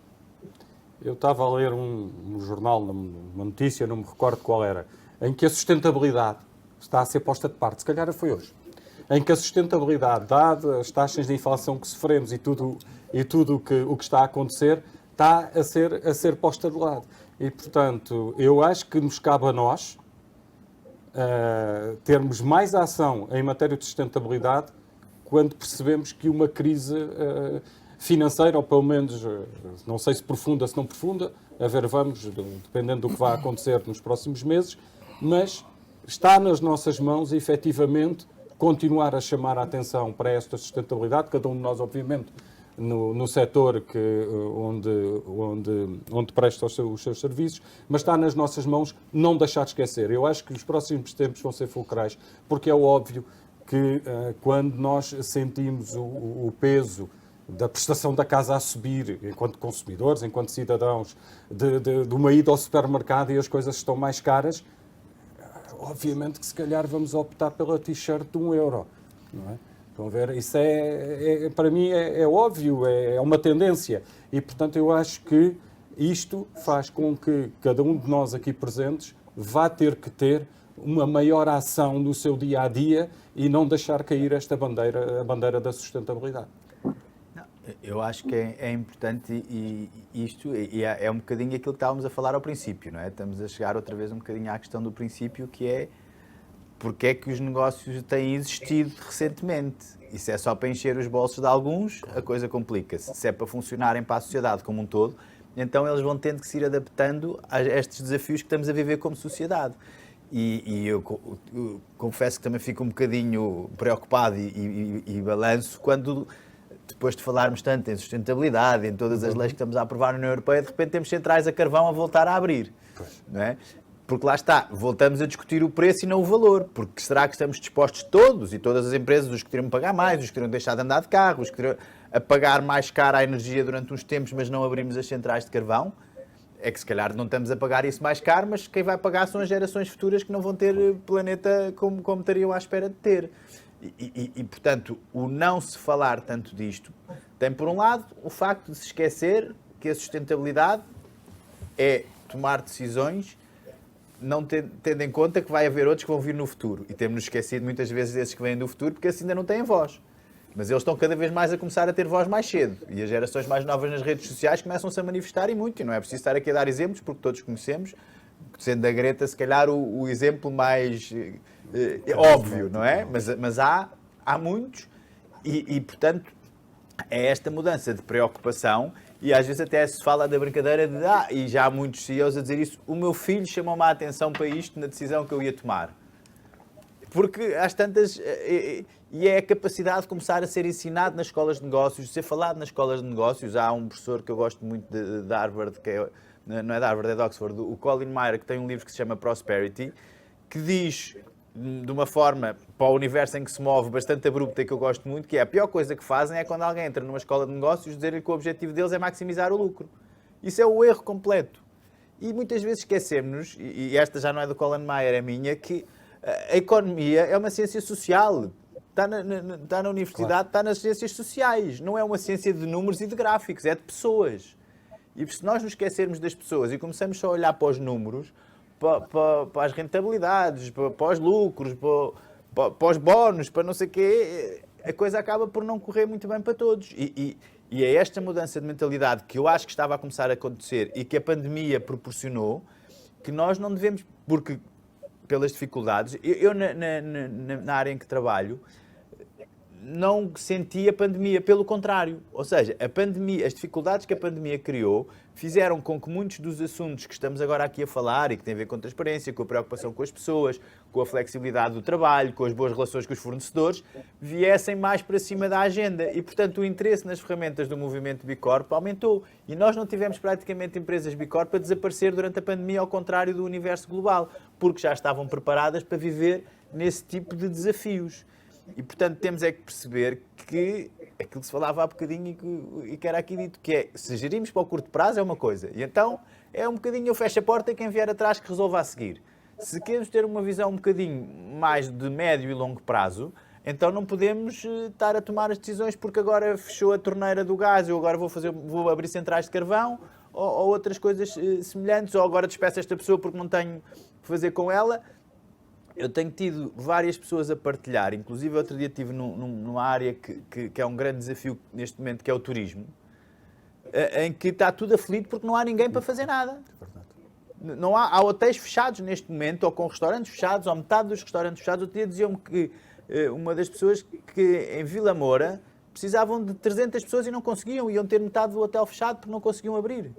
eu estava a ler um jornal, uma notícia, não me recordo qual era, em que a sustentabilidade está a ser posta de parte, se calhar foi hoje, em que a sustentabilidade, dada as taxas de inflação que sofremos e tudo o que está a acontecer, está a ser posta de lado. E, portanto, eu acho que nos cabe a nós termos mais ação em matéria de sustentabilidade quando percebemos que uma crise financeira, ou pelo menos, não sei se profunda, se não profunda, a ver, vamos, dependendo do que vai acontecer nos próximos meses, mas está nas nossas mãos, efetivamente, continuar a chamar a atenção para esta sustentabilidade, cada um de nós, obviamente, no setor onde presta os seus serviços, mas está nas nossas mãos não deixar de esquecer. Eu acho que os próximos tempos vão ser fulcrais, porque é óbvio que quando nós sentimos o peso da prestação da casa a subir, enquanto consumidores, enquanto cidadãos, de uma ida ao supermercado e as coisas estão mais caras, obviamente que se calhar vamos optar pela t-shirt de €1, não é? Estão a ver? Isso para mim é óbvio, é uma tendência. E, portanto, eu acho que isto faz com que cada um de nós aqui presentes vá ter que ter uma maior ação no seu dia-a-dia e não deixar cair esta bandeira, a bandeira da sustentabilidade. Eu acho que é importante e é um bocadinho aquilo que estávamos a falar ao princípio, não é? Estamos a chegar outra vez um bocadinho à questão do princípio, que é porque é que os negócios têm existido recentemente. E se é só para encher os bolsos de alguns, a coisa complica-se. Se é para funcionarem para a sociedade como um todo, então eles vão tendo que se ir adaptando a estes desafios que estamos a viver como sociedade. E eu confesso que também fico um bocadinho preocupado e balanço quando, depois de falarmos tanto em sustentabilidade, em todas as leis que estamos a aprovar na União Europeia, de repente temos centrais a carvão a voltar a abrir. Não é? Porque lá está, voltamos a discutir o preço e não o valor, porque será que estamos dispostos todos e todas as empresas, os que queriam pagar mais, os que queriam deixar de andar de carro, os que queriam a pagar mais cara a energia durante uns tempos, mas não abrimos as centrais de carvão? É que se calhar não estamos a pagar isso mais caro, mas quem vai pagar são as gerações futuras que não vão ter planeta como estariam à espera de ter. E, portanto, o não se falar tanto disto tem, por um lado, o facto de se esquecer que a sustentabilidade é tomar decisões não tendo em conta que vai haver outros que vão vir no futuro. E temos-nos esquecido muitas vezes desses que vêm do futuro, porque assim ainda não têm voz. Mas eles estão cada vez mais a começar a ter voz mais cedo. E as gerações mais novas nas redes sociais começam-se a manifestar e muito. E não é preciso estar aqui a dar exemplos, porque todos conhecemos, sendo a Greta, se calhar, o exemplo mais óbvio, não é? Mas há muitos e, portanto, é esta mudança de preocupação. E às vezes até se fala da brincadeira de e já há muitos CEOs a dizer isso, o meu filho chamou-me a atenção para isto na decisão que eu ia tomar. Porque às tantas, e é a capacidade de começar a ser ensinado nas escolas de negócios, de ser falado nas escolas de negócios. Há um professor que eu gosto muito de Harvard, que não é de Harvard, é de Oxford, o Colin Meyer, que tem um livro que se chama Prosperity, que diz de uma forma, para o universo em que se move, bastante abrupta e que eu gosto muito, que é a pior coisa que fazem é quando alguém entra numa escola de negócios dizer que o objetivo deles é maximizar o lucro. Isso é o erro completo. E muitas vezes esquecemos, e esta já não é do Colin Meyer, é minha, que a economia é uma ciência social. Está na universidade, claro. Está nas ciências sociais. Não é uma ciência de números e de gráficos, é de pessoas. E se nós nos esquecermos das pessoas e começamos só a olhar para os números, para as rentabilidades, para os lucros, para os bónus, para não sei o quê, a coisa acaba por não correr muito bem para todos. E é esta mudança de mentalidade que eu acho que estava a começar a acontecer e que a pandemia proporcionou, que nós não devemos, porque pelas dificuldades, eu na área em que trabalho, não senti a pandemia, pelo contrário. Ou seja, a pandemia, as dificuldades que a pandemia criou fizeram com que muitos dos assuntos que estamos agora aqui a falar e que têm a ver com transparência, com a preocupação com as pessoas, com a flexibilidade do trabalho, com as boas relações com os fornecedores, viessem mais para cima da agenda. E, portanto, o interesse nas ferramentas do movimento Bicorp aumentou. E nós não tivemos praticamente empresas Bicorp a desaparecer durante a pandemia, ao contrário do universo global, porque já estavam preparadas para viver nesse tipo de desafios. E, portanto, temos é que perceber que aquilo que se falava há bocadinho e que era aqui dito, que é, se gerimos para o curto prazo é uma coisa, e então é um bocadinho eu fecho a porta e quem vier atrás que resolva a seguir. Se queremos ter uma visão um bocadinho mais de médio e longo prazo, então não podemos estar a tomar as decisões porque agora fechou a torneira do gás, eu agora vou abrir centrais de carvão, ou outras coisas semelhantes, ou agora despeço esta pessoa porque não tenho que fazer com ela. Eu tenho tido várias pessoas a partilhar, inclusive outro dia estive numa área que é um grande desafio neste momento, que é o turismo, em que está tudo aflito porque não há ninguém para fazer nada. Não há hotéis fechados neste momento, ou com restaurantes fechados, ou metade dos restaurantes fechados. Outro dia diziam-me que uma das pessoas que em Vila Moura precisavam de 300 pessoas e não conseguiam, iam ter metade do hotel fechado porque não conseguiam abrir.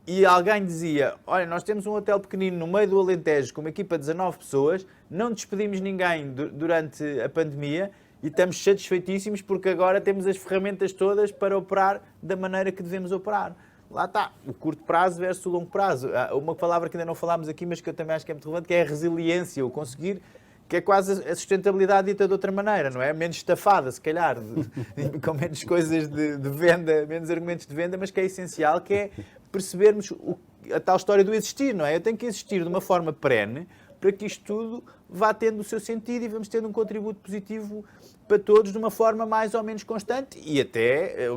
E alguém dizia, olha, nós temos um hotel pequenino no meio do Alentejo com uma equipa de 19 pessoas, não despedimos ninguém durante a pandemia e estamos satisfeitíssimos porque agora temos as ferramentas todas para operar da maneira que devemos operar. Lá está, o curto prazo versus o longo prazo. Há uma palavra que ainda não falámos aqui, mas que eu também acho que é muito relevante, que é a resiliência, o conseguir, que é quase a sustentabilidade dita de outra maneira, não é? Menos estafada, se calhar, com menos coisas de venda, menos argumentos de venda, mas que é essencial, que é percebermos a tal história do existir, não é? Eu tenho que existir de uma forma perene para que isto tudo vá tendo o seu sentido e vamos tendo um contributo positivo para todos de uma forma mais ou menos constante e até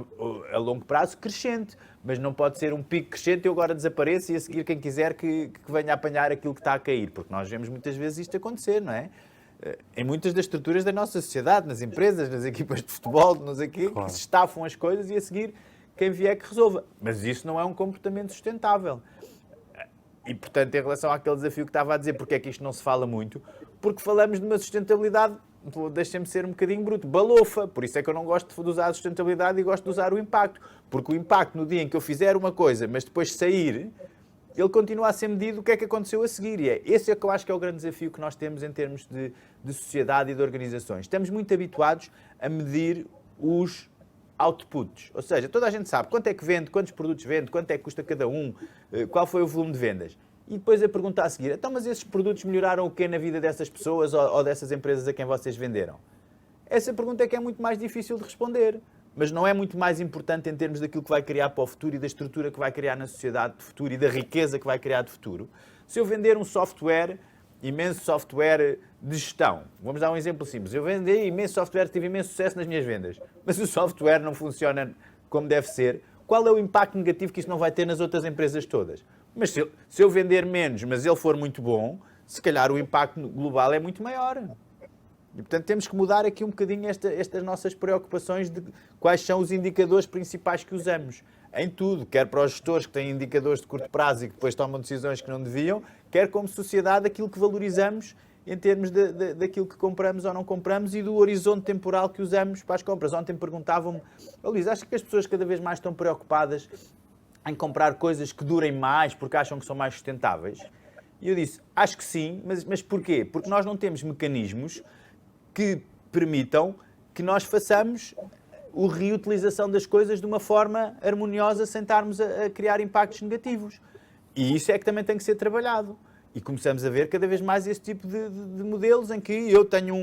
a longo prazo crescente. Mas não pode ser um pico crescente e eu agora desapareço e a seguir quem quiser que venha apanhar aquilo que está a cair, porque nós vemos muitas vezes isto acontecer, não é? Em muitas das estruturas da nossa sociedade, nas empresas, nas equipas de futebol, não sei o quê, que se estafam as coisas e a seguir quem vier que resolva. Mas isso não é um comportamento sustentável. E, portanto, em relação àquele desafio que estava a dizer, porque é que isto não se fala muito? Porque falamos de uma sustentabilidade, deixem-me ser um bocadinho bruto, balofa. Por isso é que eu não gosto de usar a sustentabilidade e gosto de usar o impacto. Porque o impacto, no dia em que eu fizer uma coisa, mas depois sair, ele continua a ser medido o que é que aconteceu a seguir. E esse é que eu acho que é o grande desafio que nós temos em termos de sociedade e de organizações. Estamos muito habituados a medir os outputs. Ou seja, toda a gente sabe quanto é que vende, quantos produtos vende, quanto é que custa cada um, qual foi o volume de vendas. E depois a pergunta a seguir, então, mas esses produtos melhoraram o quê na vida dessas pessoas ou dessas empresas a quem vocês venderam? Essa pergunta é que é muito mais difícil de responder. Mas não é muito mais importante em termos daquilo que vai criar para o futuro e da estrutura que vai criar na sociedade de futuro e da riqueza que vai criar de futuro. Se eu vender um software, imenso software de gestão, vamos dar um exemplo simples, eu vendi imenso software, tive imenso sucesso nas minhas vendas, mas o software não funciona como deve ser, qual é o impacto negativo que isso não vai ter nas outras empresas todas? Mas se eu vender menos, mas ele for muito bom, se calhar o impacto global é muito maior. E, portanto, temos que mudar aqui um bocadinho estas nossas preocupações de quais são os indicadores principais que usamos. Em tudo, quer para os gestores que têm indicadores de curto prazo e que depois tomam decisões que não deviam, quer como sociedade aquilo que valorizamos em termos daquilo que compramos ou não compramos e do horizonte temporal que usamos para as compras. Ontem perguntavam-me, Luís, acho que as pessoas cada vez mais estão preocupadas em comprar coisas que durem mais porque acham que são mais sustentáveis? E eu disse, acho que sim, mas porquê? Porque nós não temos mecanismos que permitam que nós façamos a reutilização das coisas de uma forma harmoniosa sem estarmos a criar impactos negativos. E isso é que também tem que ser trabalhado. E começamos a ver cada vez mais esse tipo de modelos em que eu tenho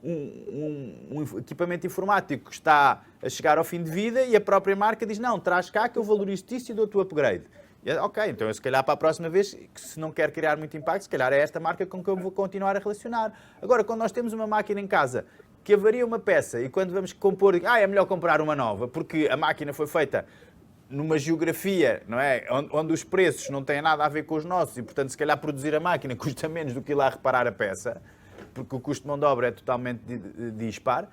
um equipamento informático que está a chegar ao fim de vida e a própria marca diz, não, traz cá que eu valorizo isto e dou-te o upgrade. E, ok, então eu se calhar para a próxima vez, que se não quer criar muito impacto, se calhar é esta marca com que eu vou continuar a relacionar. Agora, quando nós temos uma máquina em casa que avaria uma peça e quando vamos compor, é melhor comprar uma nova, porque a máquina foi feita numa geografia, não é? Onde os preços não têm nada a ver com os nossos e, portanto, se calhar produzir a máquina custa menos do que ir lá reparar a peça, porque o custo de mão de obra é totalmente dispar,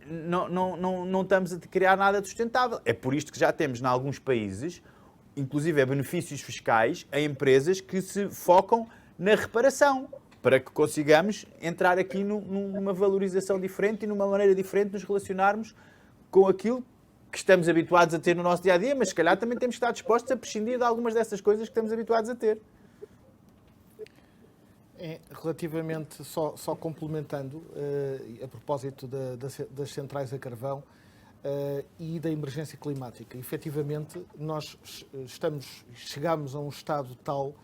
não estamos a criar nada de sustentável. É por isto que já temos, em alguns países, inclusive benefícios fiscais a empresas que se focam na reparação, para que consigamos entrar aqui numa valorização diferente e numa maneira diferente de nos relacionarmos com aquilo que estamos habituados a ter no nosso dia-a-dia, mas se calhar também temos que estar dispostos a prescindir de algumas dessas coisas que estamos habituados a ter. Relativamente, só complementando, a propósito das centrais a carvão e da emergência climática. Efetivamente, nós chegamos a um estado tal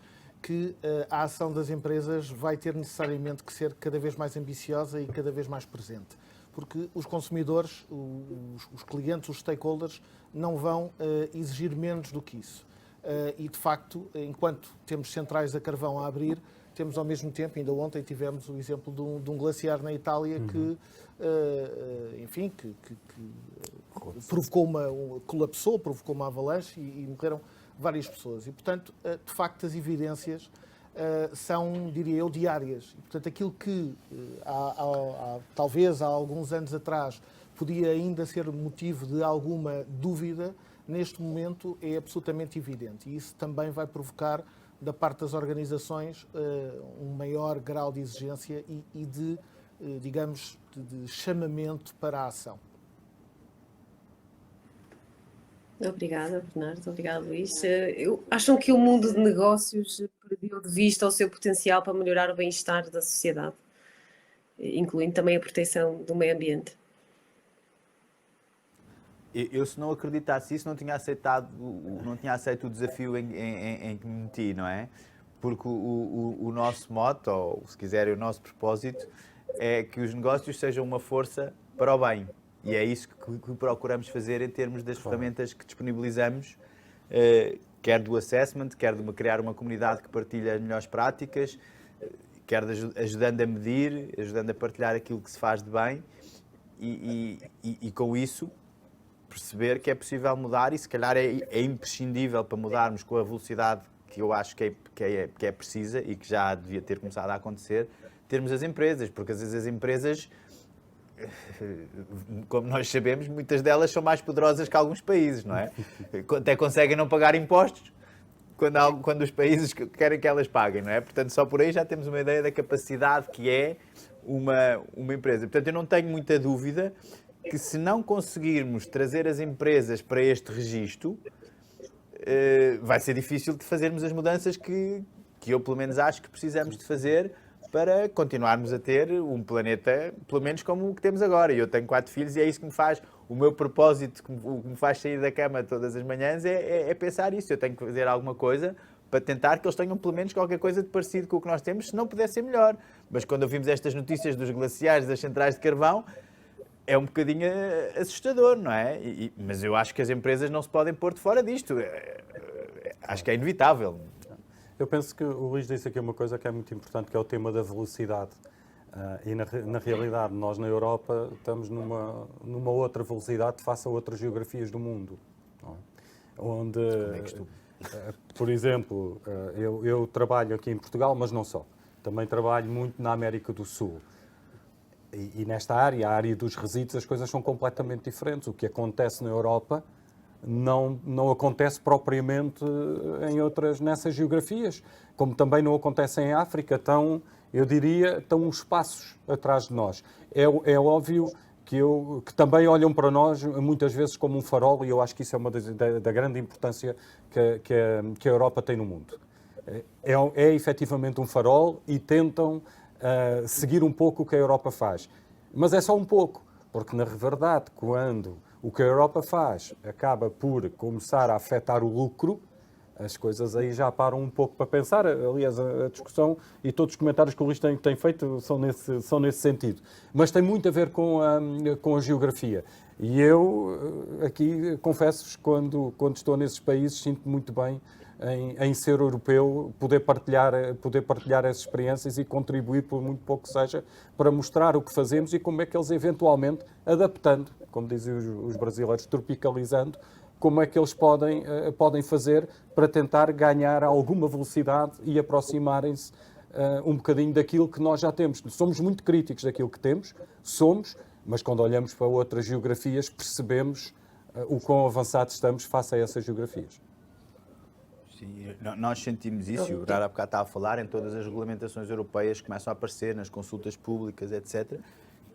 que a ação das empresas vai ter necessariamente que ser cada vez mais ambiciosa e cada vez mais presente. porque os consumidores, os clientes, os stakeholders, não vão exigir menos do que isso. E, de facto, enquanto temos centrais a carvão a abrir, temos ao mesmo tempo, ainda ontem tivemos o exemplo de um glaciar na Itália que, enfim, que colapsou, provocou uma avalanche e morreram várias pessoas. E, portanto, de facto, as evidências são, diria eu, diárias. E, portanto, aquilo que talvez há alguns anos atrás podia ainda ser motivo de alguma dúvida, neste momento é absolutamente evidente. E isso também vai provocar, da parte das organizações, um maior grau de exigência e de, digamos, de chamamento para a ação. Obrigada, Bernardo. Obrigada, Luís. Acham que o mundo de negócios perdeu de vista o seu potencial para melhorar o bem-estar da sociedade, incluindo também a proteção do meio ambiente? Eu, se não acreditasse isso, não tinha aceito o desafio em que me meti, não é? Porque o nosso mote, ou se quiserem o nosso propósito, é que os negócios sejam uma força para o bem. E é isso que procuramos fazer em termos das ferramentas que disponibilizamos, quer do assessment, quer de criar uma comunidade que partilha as melhores práticas, quer ajudando a medir, ajudando a partilhar aquilo que se faz de bem e com isso perceber que é possível mudar e se calhar é imprescindível para mudarmos com a velocidade que eu acho que é precisa e que já devia ter começado a acontecer, termos as empresas, porque às vezes as empresas, como nós sabemos, muitas delas são mais poderosas que alguns países, não é? Até conseguem não pagar impostos quando os países querem que elas paguem, não é? Portanto, só por aí já temos uma ideia da capacidade que é uma empresa. Portanto, eu não tenho muita dúvida que se não conseguirmos trazer as empresas para este registro, vai ser difícil de fazermos as mudanças que eu, pelo menos, acho que precisamos de fazer para continuarmos a ter um planeta, pelo menos como o que temos agora. Eu tenho 4 filhos e é isso que me faz, o meu propósito, o que me faz sair da cama todas as manhãs é pensar isso. Eu tenho que fazer alguma coisa para tentar que eles tenham pelo menos qualquer coisa de parecido com o que nós temos, se não puder ser melhor. Mas quando ouvimos estas notícias dos glaciares, das centrais de carvão, é um bocadinho assustador, não é? Mas eu acho que as empresas não se podem pôr de fora disto. Acho que é inevitável. Eu penso que o Luís disse aqui uma coisa que é muito importante, que é o tema da velocidade. E na realidade, nós na Europa estamos numa outra velocidade face a outras geografias do mundo. Não é? Onde, por exemplo, eu trabalho aqui em Portugal, mas não só. Também trabalho muito na América do Sul. E nesta área, a área dos resíduos, as coisas são completamente diferentes. O que acontece na Europa não acontece propriamente nessas geografias, como também não acontece em África. Eu diria, estão uns passos atrás de nós. É óbvio que também olham para nós muitas vezes como um farol, e eu acho que isso é uma da grande importância que a Europa tem no mundo. É efetivamente um farol e tentam seguir um pouco o que a Europa faz. Mas é só um pouco, porque na verdade, quando o que a Europa faz acaba por começar a afetar o lucro, as coisas aí já param um pouco para pensar. Aliás, a discussão e todos os comentários que o Luís tem feito são nesse sentido. Mas tem muito a ver com a geografia. E eu, aqui, confesso-vos, quando estou nesses países, sinto muito bem em ser europeu, poder partilhar essas experiências e contribuir, por muito pouco que seja, para mostrar o que fazemos e como é que eles, eventualmente, adaptando, como dizem os brasileiros, tropicalizando, como é que eles podem fazer para tentar ganhar alguma velocidade e aproximarem-se um bocadinho daquilo que nós já temos. Somos muito críticos daquilo que temos, mas quando olhamos para outras geografias percebemos o quão avançados estamos face a essas geografias. Sim, nós sentimos isso, e o Bernardo há bocado estava a falar, em todas as regulamentações europeias que começam a aparecer, nas consultas públicas, etc.,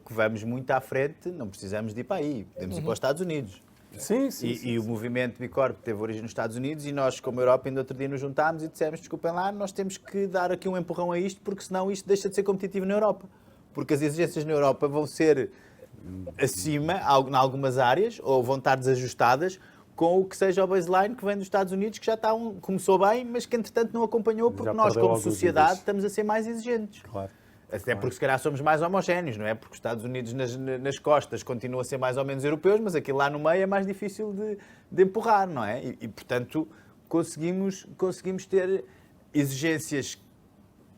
que vamos muito à frente, não precisamos de ir para aí, podemos ir para os Estados Unidos. Sim. O movimento Bicorp teve origem nos Estados Unidos e nós, como Europa, ainda outro dia nos juntámos e dissemos, desculpem lá, nós temos que dar aqui um empurrão a isto, porque senão isto deixa de ser competitivo na Europa. Porque as exigências na Europa vão ser acima, em algumas áreas, ou vão estar desajustadas, com o que seja o baseline que vem dos Estados Unidos, que já começou bem, mas que entretanto não acompanhou, porque nós, como sociedade, estamos a ser mais exigentes. Claro. Até porque se calhar somos mais homogéneos, não é? Porque os Estados Unidos nas costas continuam a ser mais ou menos europeus, mas aquilo lá no meio é mais difícil de empurrar, não é? Portanto, conseguimos ter exigências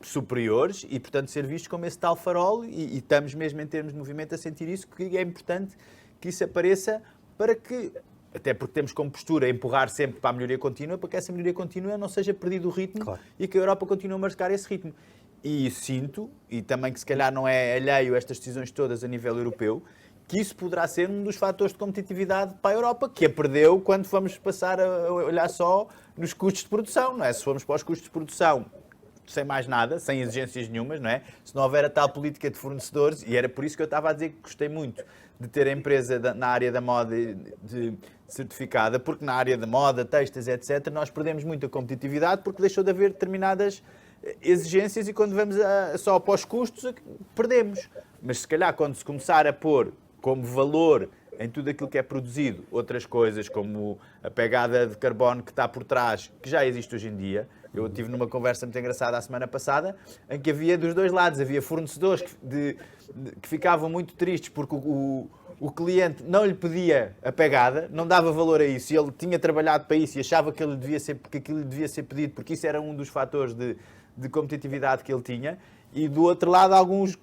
superiores e, portanto, ser vistos como esse tal farol e estamos mesmo em termos de movimento a sentir isso, que é importante que isso apareça para que, até porque temos como postura empurrar sempre para a melhoria contínua, para que essa melhoria contínua não seja perdido o ritmo, claro, e que a Europa continue a marcar esse ritmo. E sinto, e também que se calhar não é alheio a estas decisões todas a nível europeu, que isso poderá ser um dos fatores de competitividade para a Europa, que a perdeu quando vamos passar a olhar só nos custos de produção, não é? Se formos para os custos de produção sem mais nada, sem exigências nenhumas, não é? Se não houver a tal política de fornecedores, e era por isso que eu estava a dizer que gostei muito de ter a empresa na área da moda certificada, porque na área da moda, textos, etc., nós perdemos muito a competitividade porque deixou de haver determinadas exigências e quando vamos só para os custos, perdemos. Mas se calhar quando se começar a pôr como valor em tudo aquilo que é produzido, outras coisas como a pegada de carbono que está por trás, que já existe hoje em dia. Eu tive numa conversa muito engraçada a semana passada, em que havia dos dois lados, havia fornecedores que ficavam muito tristes porque o cliente não lhe pedia a pegada, não dava valor a isso, e ele tinha trabalhado para isso e achava que aquilo lhe devia ser pedido, porque isso era um dos fatores de competitividade que ele tinha. E do outro lado, alguns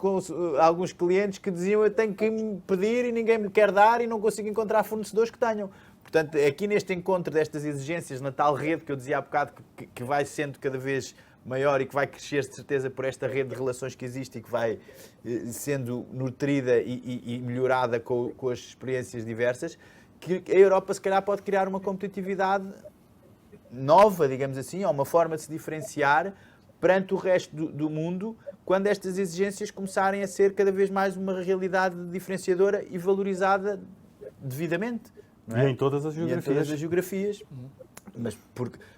clientes que diziam eu tenho que me pedir e ninguém me quer dar e não consigo encontrar fornecedores que tenham. Portanto, aqui neste encontro destas exigências, na tal rede que eu dizia há bocado, que vai sendo cada vez maior e que vai crescer de certeza por esta rede de relações que existe e que vai sendo nutrida e melhorada com as experiências diversas, que a Europa se calhar pode criar uma competitividade nova, digamos assim, ou uma forma de se diferenciar perante o resto do mundo, quando estas exigências começarem a ser cada vez mais uma realidade diferenciadora e valorizada devidamente. Não é? E em todas as geografias. E em todas as geografias. Mas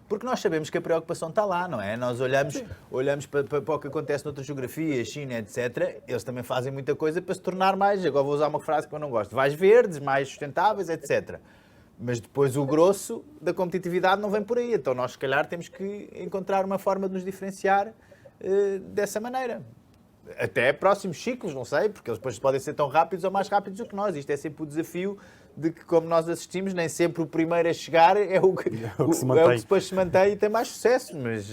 porque nós sabemos que a preocupação está lá, não é? Nós olhamos para o que acontece noutras geografias, China, etc. Eles também fazem muita coisa para se tornar mais, agora vou usar uma frase que eu não gosto, mais verdes, mais sustentáveis, etc. Mas depois o grosso da competitividade não vem por aí. Então nós, se calhar, temos que encontrar uma forma de nos diferenciar dessa maneira. Até próximos ciclos, não sei, porque eles depois podem ser tão rápidos ou mais rápidos do que nós. Isto é sempre o desafio de que, como nós assistimos, nem sempre o primeiro a chegar é o que depois se mantém e tem mais sucesso. Mas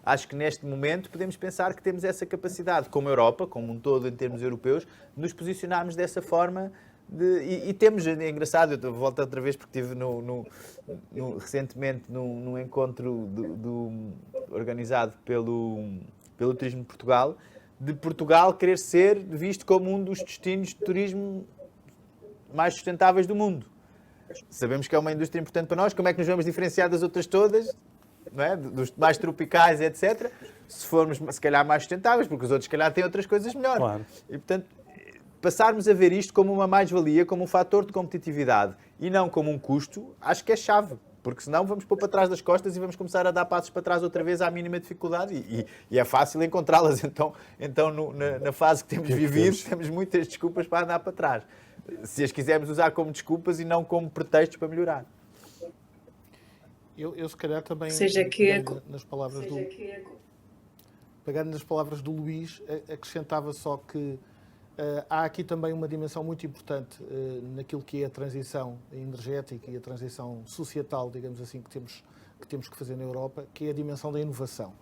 acho que neste momento podemos pensar que temos essa capacidade, como Europa, como um todo em termos europeus, de nos posicionarmos dessa forma. E temos, é engraçado, eu volto outra vez porque estive recentemente num encontro organizado pelo Turismo de Portugal querer ser visto como um dos destinos de turismo mais sustentáveis do mundo. Sabemos que é uma indústria importante para nós, como é que nos vamos diferenciar das outras todas, não é? Dos mais tropicais, etc. Se formos, se calhar, mais sustentáveis, porque os outros, se calhar, têm outras coisas melhores. Claro. E, portanto, passarmos a ver isto como uma mais-valia, como um fator de competitividade e não como um custo, acho que é chave. Porque senão vamos pôr para trás das costas e vamos começar a dar passos para trás outra vez à mínima dificuldade e é fácil encontrá-las. Então na fase que temos vivido, temos muitas desculpas para andar para trás. Se as quisermos usar como desculpas e não como pretextos para melhorar. Eu se calhar também, pegando nas palavras do Luís, acrescentava só que há aqui também uma dimensão muito importante naquilo que é a transição energética e a transição societal, digamos assim, que temos que fazer na Europa, que é a dimensão da inovação.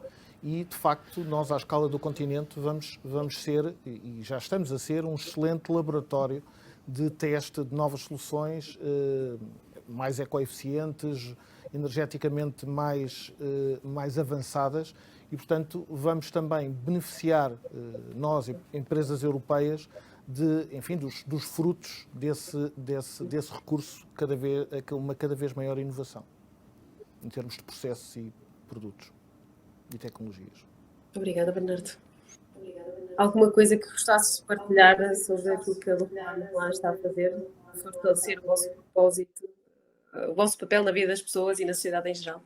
E, de facto, nós, à escala do continente, vamos ser, e já estamos a ser, um excelente laboratório de teste de novas soluções mais ecoeficientes, energeticamente mais avançadas, e, portanto, vamos também beneficiar, nós, empresas europeias, dos frutos desse recurso, uma cada vez maior inovação, em termos de processos e produtos e tecnologias. Obrigada, Bernardo. Alguma coisa que gostasses de partilhar sobre aquilo que a Leroy está a fazer, fortalecer o vosso propósito, o vosso papel na vida das pessoas e na sociedade em geral?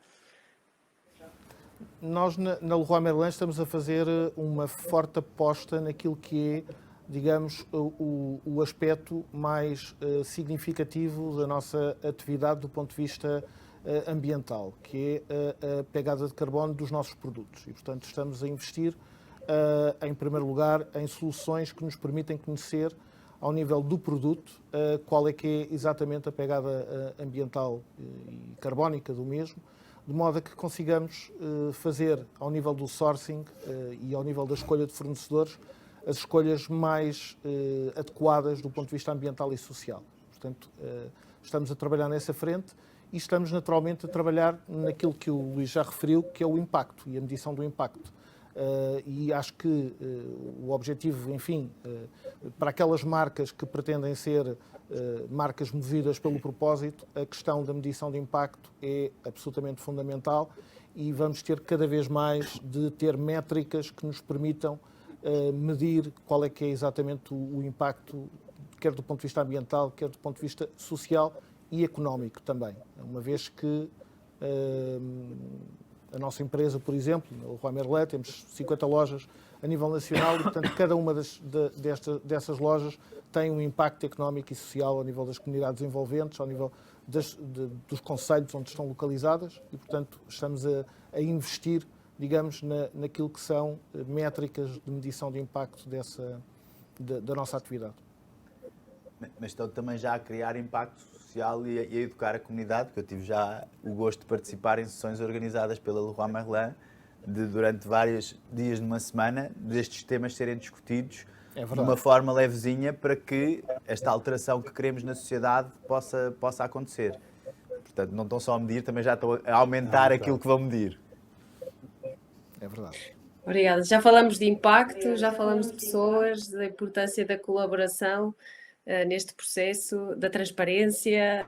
Nós, na Leroy Merlin, estamos a fazer uma forte aposta naquilo que é, digamos, o aspecto mais significativo da nossa atividade do ponto de vista ambiental, que é a pegada de carbono dos nossos produtos. E, portanto, estamos a investir em primeiro lugar, em soluções que nos permitem conhecer, ao nível do produto, qual é que é exatamente a pegada ambiental e carbónica do mesmo, de modo a que consigamos fazer, ao nível do sourcing e ao nível da escolha de fornecedores, as escolhas mais adequadas do ponto de vista ambiental e social. Portanto, estamos a trabalhar nessa frente e estamos naturalmente a trabalhar naquilo que o Luís já referiu, que é o impacto e a medição do impacto. E acho que o objetivo, enfim, para aquelas marcas que pretendem ser marcas movidas pelo propósito, a questão da medição de impacto é absolutamente fundamental e vamos ter cada vez mais de ter métricas que nos permitam medir qual é que é exatamente o impacto, quer do ponto de vista ambiental, quer do ponto de vista social e económico também. Uma vez que a nossa empresa, por exemplo, o Leroy Merlin, temos 50 lojas a nível nacional e, portanto, cada uma dessas lojas tem um impacto económico e social ao nível das comunidades envolventes, ao nível dos concelhos onde estão localizadas e, portanto, estamos a investir, digamos, naquilo que são métricas de medição de impacto da nossa atividade. Mas estão também já a criar impacto social e a educar a comunidade, porque eu tive já o gosto de participar em sessões organizadas pela Leroy Merlin, durante vários dias numa semana, destes temas serem discutidos de uma forma levezinha para que esta alteração que queremos na sociedade possa acontecer. Portanto, não estão só a medir, também já estão a aumentar aquilo que vão medir. É verdade. Obrigada. Já falamos de impacto, já falamos de pessoas, da importância da colaboração neste processo, da transparência,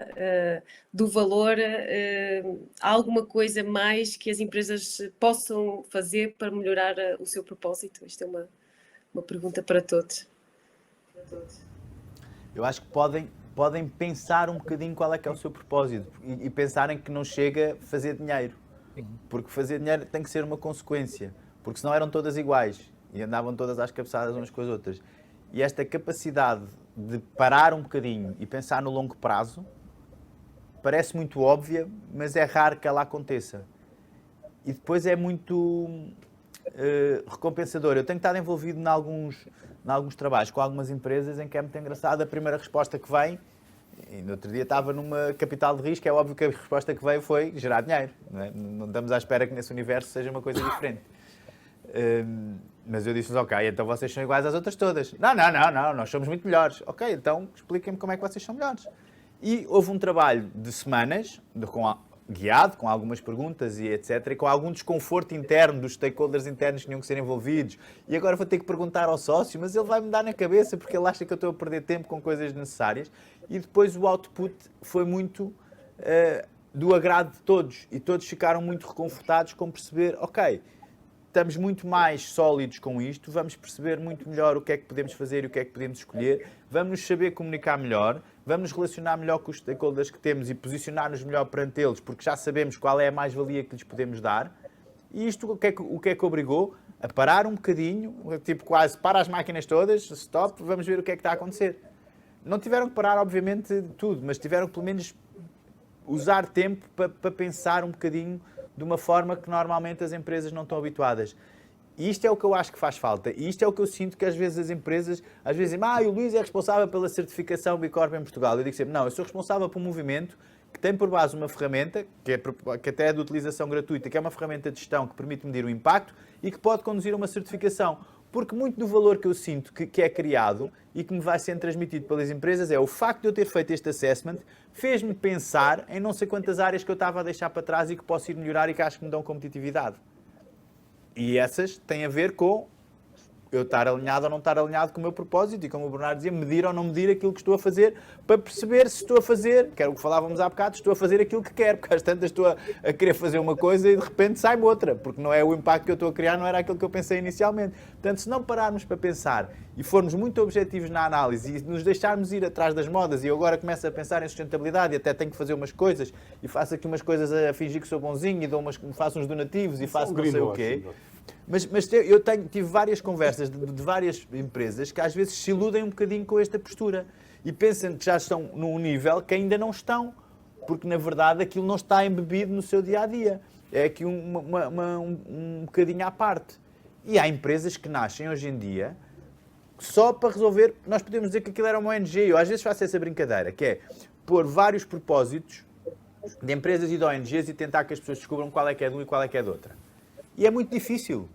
do valor. Há alguma coisa mais que as empresas possam fazer para melhorar o seu propósito? Isto é uma pergunta para todos. Eu acho que podem pensar um bocadinho qual é que é o seu propósito e pensarem que não chega a fazer dinheiro. Porque fazer dinheiro tem que ser uma consequência. Porque senão eram todas iguais e andavam todas às cabeçadas umas com as outras. E esta capacidade de parar um bocadinho e pensar no longo prazo parece muito óbvia, mas é raro que ela aconteça. E depois é muito recompensador. Eu tenho estado envolvido em alguns trabalhos com algumas empresas em que é muito engraçado a primeira resposta que vem. E no outro dia estava numa capital de risco, é óbvio que a resposta que veio foi gerar dinheiro. Não estamos à espera que nesse universo seja uma coisa diferente. Mas eu disse-lhes, ok, então vocês são iguais às outras todas. Não, nós somos muito melhores. Ok, então expliquem-me como é que vocês são melhores. E houve um trabalho de semanas, guiado, com algumas perguntas e etc, e com algum desconforto interno dos stakeholders internos que tinham que ser envolvidos. E agora vou ter que perguntar ao sócio, mas ele vai me dar na cabeça porque ele acha que eu estou a perder tempo com coisas necessárias. E depois o output foi muito do agrado de todos. E todos ficaram muito reconfortados com perceber, ok, estamos muito mais sólidos com isto, vamos perceber muito melhor o que é que podemos fazer e o que é que podemos escolher, vamos saber comunicar melhor, vamos nos relacionar melhor com os stakeholders que temos e posicionar-nos melhor perante eles, porque já sabemos qual é a mais-valia que lhes podemos dar. E isto o que é que obrigou? A parar um bocadinho, tipo quase para as máquinas todas, stop, vamos ver o que é que está a acontecer. Não tiveram que parar, obviamente, tudo, mas tiveram que pelo menos usar tempo para pensar um bocadinho de uma forma que normalmente as empresas não estão habituadas. E isto é o que eu acho que faz falta. E isto é o que eu sinto que às vezes as empresas, dizem, o Luís é responsável pela certificação B Corp em Portugal. Eu digo sempre, não, eu sou responsável por um movimento que tem por base uma ferramenta, que até é de utilização gratuita, que é uma ferramenta de gestão que permite medir o impacto e que pode conduzir a uma certificação. Porque muito do valor que eu sinto que é criado e que me vai sendo transmitido pelas empresas é o facto de eu ter feito este assessment, fez-me pensar em não sei quantas áreas que eu estava a deixar para trás e que posso ir melhorar e que acho que me dão competitividade. E essas têm a ver com eu estar alinhado ou não estar alinhado com o meu propósito e, como o Bernardo dizia, medir ou não medir aquilo que estou a fazer para perceber se estou a fazer, que era o que falávamos há bocado, estou a fazer aquilo que quero, porque às tantas estou a querer fazer uma coisa e de repente sai-me outra, porque não é o impacto que eu estou a criar, não era aquilo que eu pensei inicialmente. Portanto, se não pararmos para pensar e formos muito objetivos na análise e nos deixarmos ir atrás das modas, e eu agora começo a pensar em sustentabilidade e até tenho que fazer umas coisas e faço aqui umas coisas a fingir que sou bonzinho e faço uns donativos e faço não sei o quê. Mas eu tive várias conversas de várias empresas que às vezes se iludem um bocadinho com esta postura e pensam que já estão num nível que ainda não estão, porque na verdade aquilo não está embebido no seu dia-a-dia. É aqui um bocadinho à parte. E há empresas que nascem hoje em dia só para resolver, nós podemos dizer que aquilo era uma ONG, eu às vezes faço essa brincadeira, que é pôr vários propósitos de empresas e de ONGs e tentar que as pessoas descubram qual é que é de um e qual é que é de outra. E é muito difícil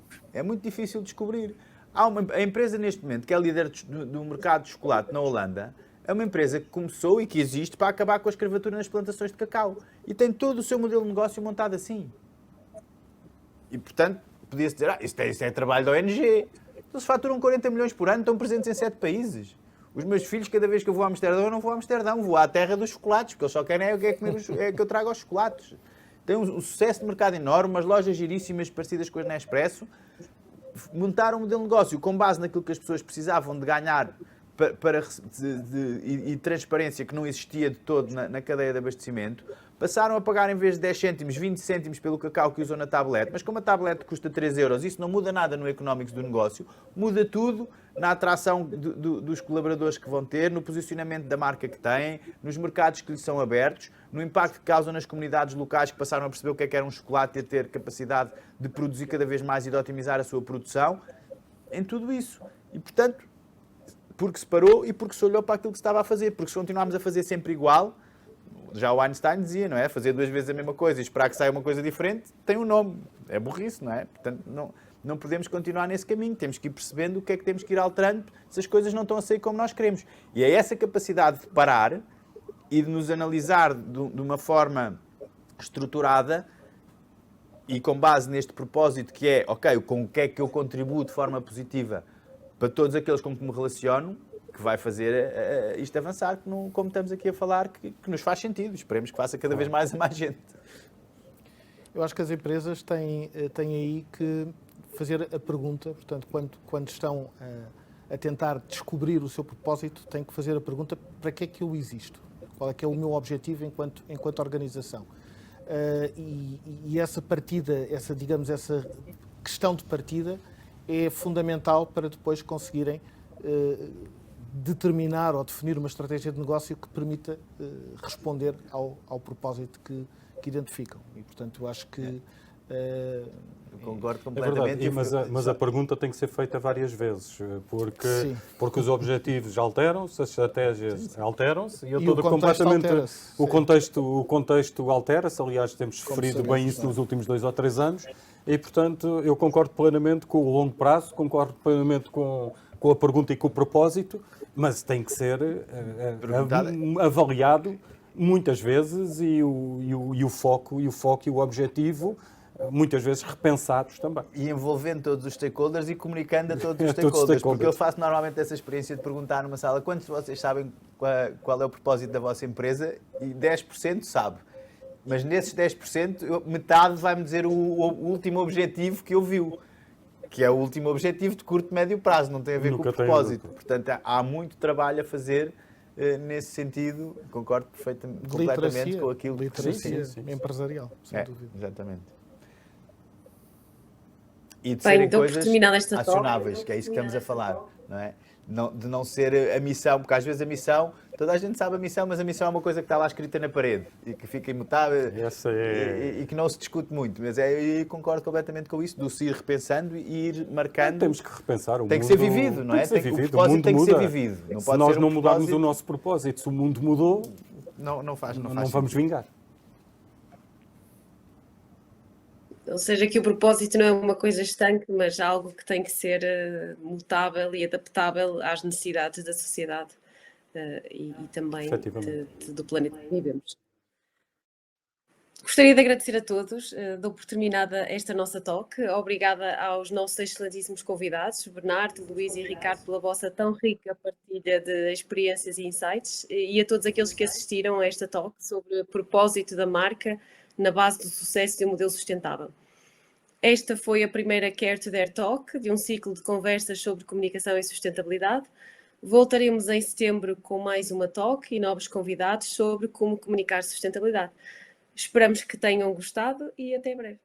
descobrir. A empresa neste momento, que é líder do mercado de chocolate na Holanda, é uma empresa que começou e que existe para acabar com a escravatura nas plantações de cacau. E tem todo o seu modelo de negócio montado assim. E, portanto, podia-se dizer, isto é trabalho da ONG. Eles faturam 40 milhões por ano, estão presentes em 7 países. Os meus filhos, cada vez que eu vou a Amsterdão, eu não vou a Amsterdão, vou à terra dos chocolates, porque eles só querem é que eu trago aos chocolates. Tem um sucesso de mercado enorme, umas lojas giríssimas parecidas com as Nespresso. Montaram um modelo de negócio com base naquilo que as pessoas precisavam de ganhar e transparência que não existia de todo na cadeia de abastecimento. Passaram a pagar, em vez de 10 cêntimos, 20 cêntimos pelo cacau que usam na tablete. Mas como a tablete custa 3 euros, isso não muda nada no económico do negócio. Muda tudo na atração dos colaboradores que vão ter, no posicionamento da marca que têm, nos mercados que lhes são abertos, no impacto que causam nas comunidades locais que passaram a perceber o que era um chocolate e a ter capacidade de produzir cada vez mais e de otimizar a sua produção. Em tudo isso. E, portanto, porque se parou e porque se olhou para aquilo que se estava a fazer. Porque se continuarmos a fazer sempre igual, já o Einstein dizia, não é? Fazer 2 vezes a mesma coisa e esperar que saia uma coisa diferente, tem um nome. É burrice, não é? Portanto, não podemos continuar nesse caminho. Temos que ir percebendo o que é que temos que ir alterando se as coisas não estão a sair como nós queremos. E é essa capacidade de parar e de nos analisar de uma forma estruturada e com base neste propósito que é, ok, com o que é que eu contribuo de forma positiva para todos aqueles com que me relaciono, que vai fazer isto avançar, como estamos aqui a falar, que nos faz sentido. Esperemos que faça cada vez mais a mais gente. Eu acho que as empresas têm aí que fazer a pergunta, portanto, quando estão a tentar descobrir o seu propósito, têm que fazer a pergunta: para que é que eu existo? Qual é que é o meu objetivo enquanto organização? E essa partida, essa questão de partida é fundamental para depois conseguirem determinar ou definir uma estratégia de negócio que permita responder ao propósito que identificam. E, portanto, eu acho que... Eu concordo É completamente. verdade, mas a pergunta tem que ser feita várias vezes, porque os objetivos alteram-se, as estratégias alteram-se e o contexto altera-se. O contexto altera-se. Aliás, temos referido bem isso nos últimos 2 ou 3 anos e, portanto, eu concordo plenamente com o longo prazo, concordo plenamente com a pergunta e com o propósito, mas tem que ser avaliado muitas vezes e o foco e o objetivo muitas vezes repensados também. E envolvendo todos os stakeholders e comunicando a todos os stakeholders. Porque eu faço normalmente essa experiência de perguntar numa sala quantos de vocês sabem qual é o propósito da vossa empresa, e 10% sabe. Mas nesses 10%, metade vai-me dizer o último objetivo que ouviu, que é o último objetivo de curto e médio prazo, não tem a ver com o propósito. Portanto, há muito trabalho a fazer nesse sentido. Concordo completamente com aquilo que empresarial, sem dúvida. Exatamente. E de serem coisas acionáveis, que é isso que estamos a falar, não é? De não ser a missão, porque às vezes a missão, toda a gente sabe a missão, mas a missão é uma coisa que está lá escrita na parede e que fica imutável e que não se discute muito. Mas eu concordo completamente com isso, do se ir repensando e ir marcando. Temos que repensar o mundo. Tem que ser vivido, não é? O propósito tem que ser vivido. Não se nós não mudarmos o nosso propósito, se o mundo mudou, não vamos vingar. Ou seja, que o propósito não é uma coisa estanque, mas algo que tem que ser mutável e adaptável às necessidades da sociedade e também do planeta que vivemos. Gostaria de agradecer a todos, dou por terminada esta nossa talk. Obrigada aos nossos excelentíssimos convidados, Bernardo, Luís e Ricardo, pela vossa tão rica partilha de experiências e insights, e a todos aqueles que assistiram a esta talk sobre o propósito da marca na base do sucesso de um modelo sustentável. Esta foi a primeira Care to Dare Talk, de um ciclo de conversas sobre comunicação e sustentabilidade. Voltaremos em setembro com mais uma talk e novos convidados sobre como comunicar sustentabilidade. Esperamos que tenham gostado e até breve.